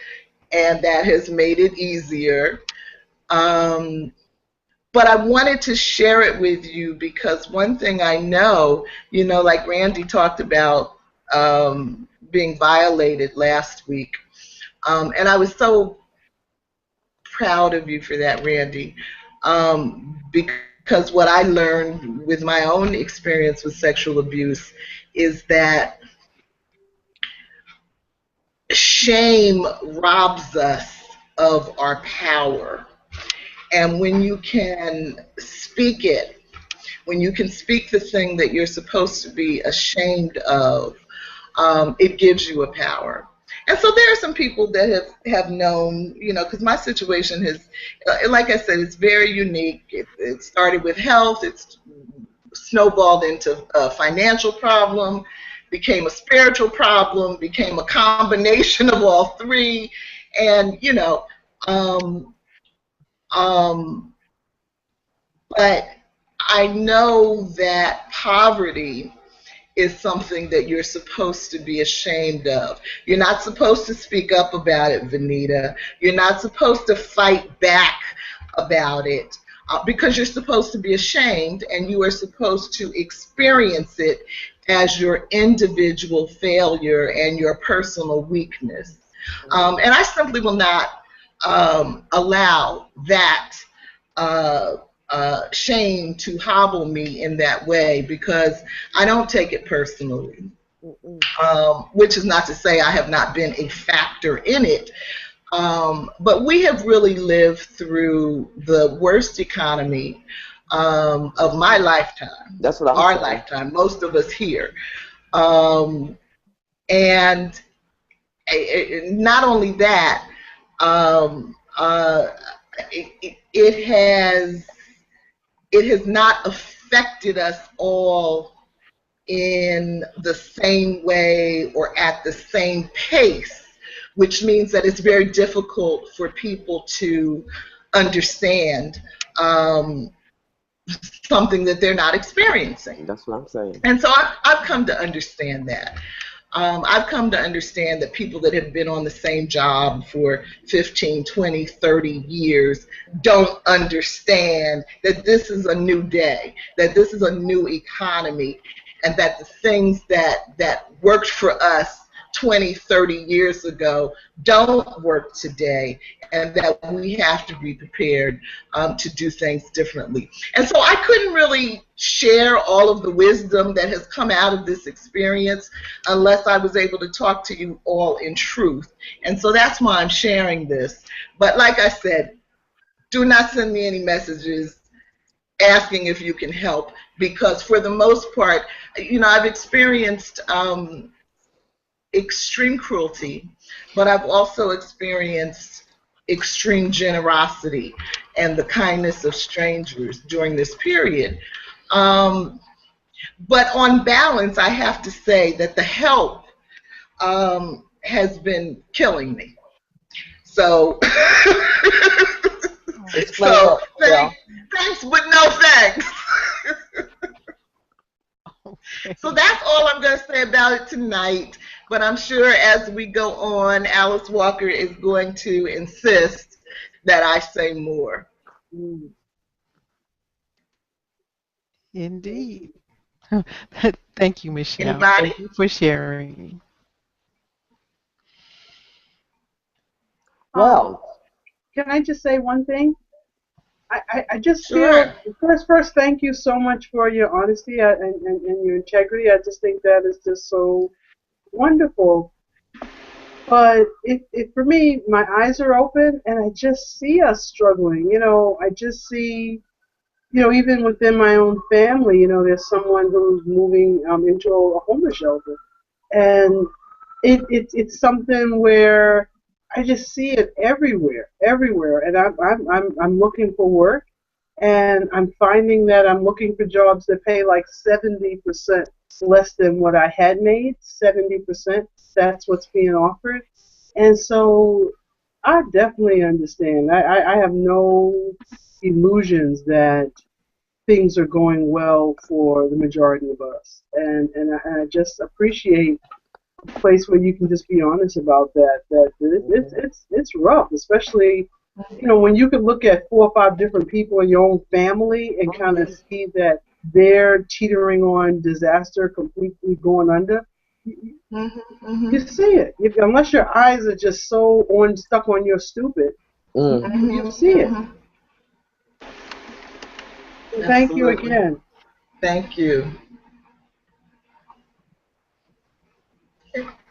and that has made it easier. Um, but I wanted to share it with you because one thing I know, you know, like Randie talked about being violated last week, and I was so proud of you for that, Randie, because what I learned with my own experience with sexual abuse is that shame robs us of our power. And when you can speak it, when you can speak the thing that you're supposed to be ashamed of, it gives you a power. And so there are some people that have known, you know, because my situation has, like I said, it's very unique. It started with health. It's snowballed into a financial problem, became a spiritual problem, became a combination of all three. And, you know, um, um, but I know that poverty is something that you're supposed to be ashamed of. You're not supposed to speak up about it, Venita. You're not supposed to fight back about it because you're supposed to be ashamed and you are supposed to experience it as your individual failure and your personal weakness. And I simply will not allow that shame to hobble me in that way because I don't take it personally. Which is not to say I have not been a factor in it. But we have really lived through the worst economy of my lifetime. That's what I'm our saying. lifetime, most of us here. And not only that, um, uh, it has not affected us all in the same way or at the same pace, which means that it's very difficult for people to understand something that they're not experiencing. That's what I'm saying. And so I've come to understand that. I've come to understand that people that have been on the same job for 15, 20, 30 years don't understand that this is a new day, that this is a new economy, and that the things that worked for us 20, 30 years ago don't work today, and that we have to be prepared to do things differently. And so I couldn't really share all of the wisdom that has come out of this experience unless I was able to talk to you all in truth. And so that's why I'm sharing this. But like I said, do not send me any messages asking if you can help, because for the most part, you know, I've experienced extreme cruelty, but I've also experienced extreme generosity and the kindness of strangers during this period. But on balance, I have to say that the help has been killing me. So, so thanks, but no thanks. So that's all I'm going to say about it tonight. But I'm sure as we go on, Alice Walker is going to insist that I say more. Indeed. Thank you, Michelle. Anybody? Thank you for sharing. Well, Can I just say one thing? I just Sure. feel first thank you so much for your honesty and your integrity. I just think that is just so wonderful. But it for me, my eyes are open and I just see us struggling. I just see, even within my own family, there's someone who's moving into a homeless shelter, and it's something where I just see it everywhere, and I'm looking for work, and I'm finding that I'm looking for jobs that pay like 70% less than what I had made. 70%, that's what's being offered, and so I definitely understand. I have no illusions that things are going well for the majority of us, and I just appreciate place where you can just be honest about that. It's rough, especially when you can look at 4 or 5 different people in your own family and kind of see that they're teetering on disaster, completely going under. You see it. Unless your eyes are just so stuck on your stupid, you see it. Thank you again. Thank you.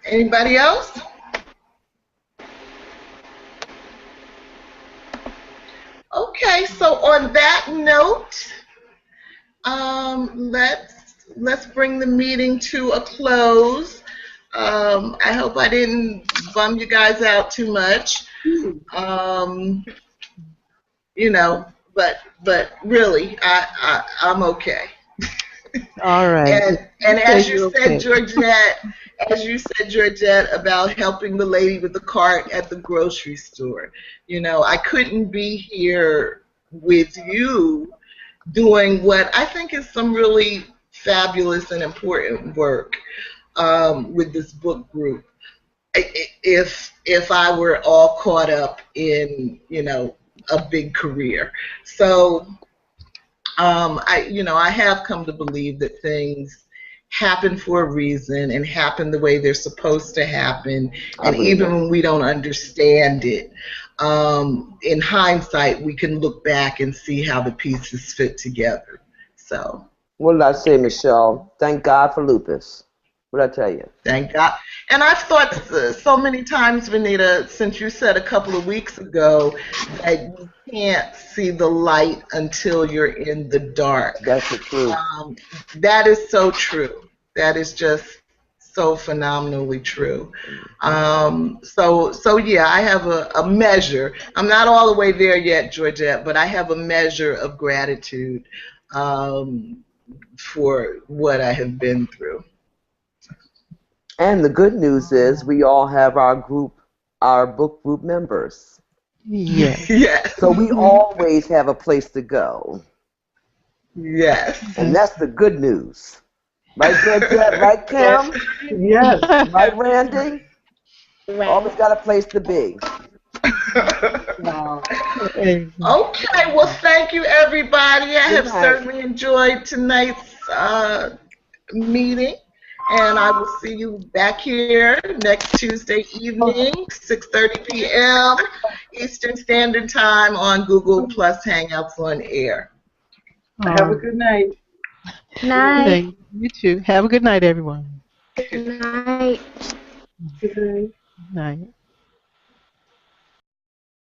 Anybody else? Okay, so on that note, let's bring the meeting to a close. I hope I didn't bum you guys out too much. But really, I'm okay. All right. And as you said, okay. Georgette, about helping the lady with the cart at the grocery store, I couldn't be here with you doing what I think is some really fabulous and important work with this book group if I were all caught up in a big career. So I have come to believe that things happen for a reason and happen the way they're supposed to happen, and even when we don't understand it, in hindsight we can look back and see how the pieces fit together. So what did I say, Michelle? Thank God for lupus. What did I tell you? Thank God. And I've thought so many times, Venita, since you said a couple of weeks ago that you can't see the light until you're in the dark. That's the truth. That is so true. That is just so phenomenally true. So yeah, I have a measure. I'm not all the way there yet, Georgette, but I have a measure of gratitude for what I have been through. And the good news is we all have our book group members. Yes. Yes. So we always have a place to go. Yes. And that's the good news. Right, Georgette? Right, Kim? Yes. Right, Randie? Right. Always got a place to be. Wow. Okay, well, thank you, everybody. I have certainly enjoyed tonight's meeting, and I will see you back here next Tuesday evening, 6:30 p.m. Eastern Standard Time on Google Plus Hangouts on Air. Have a good night. Night. You too. Have a good night, everyone. Good night. Good night. Night.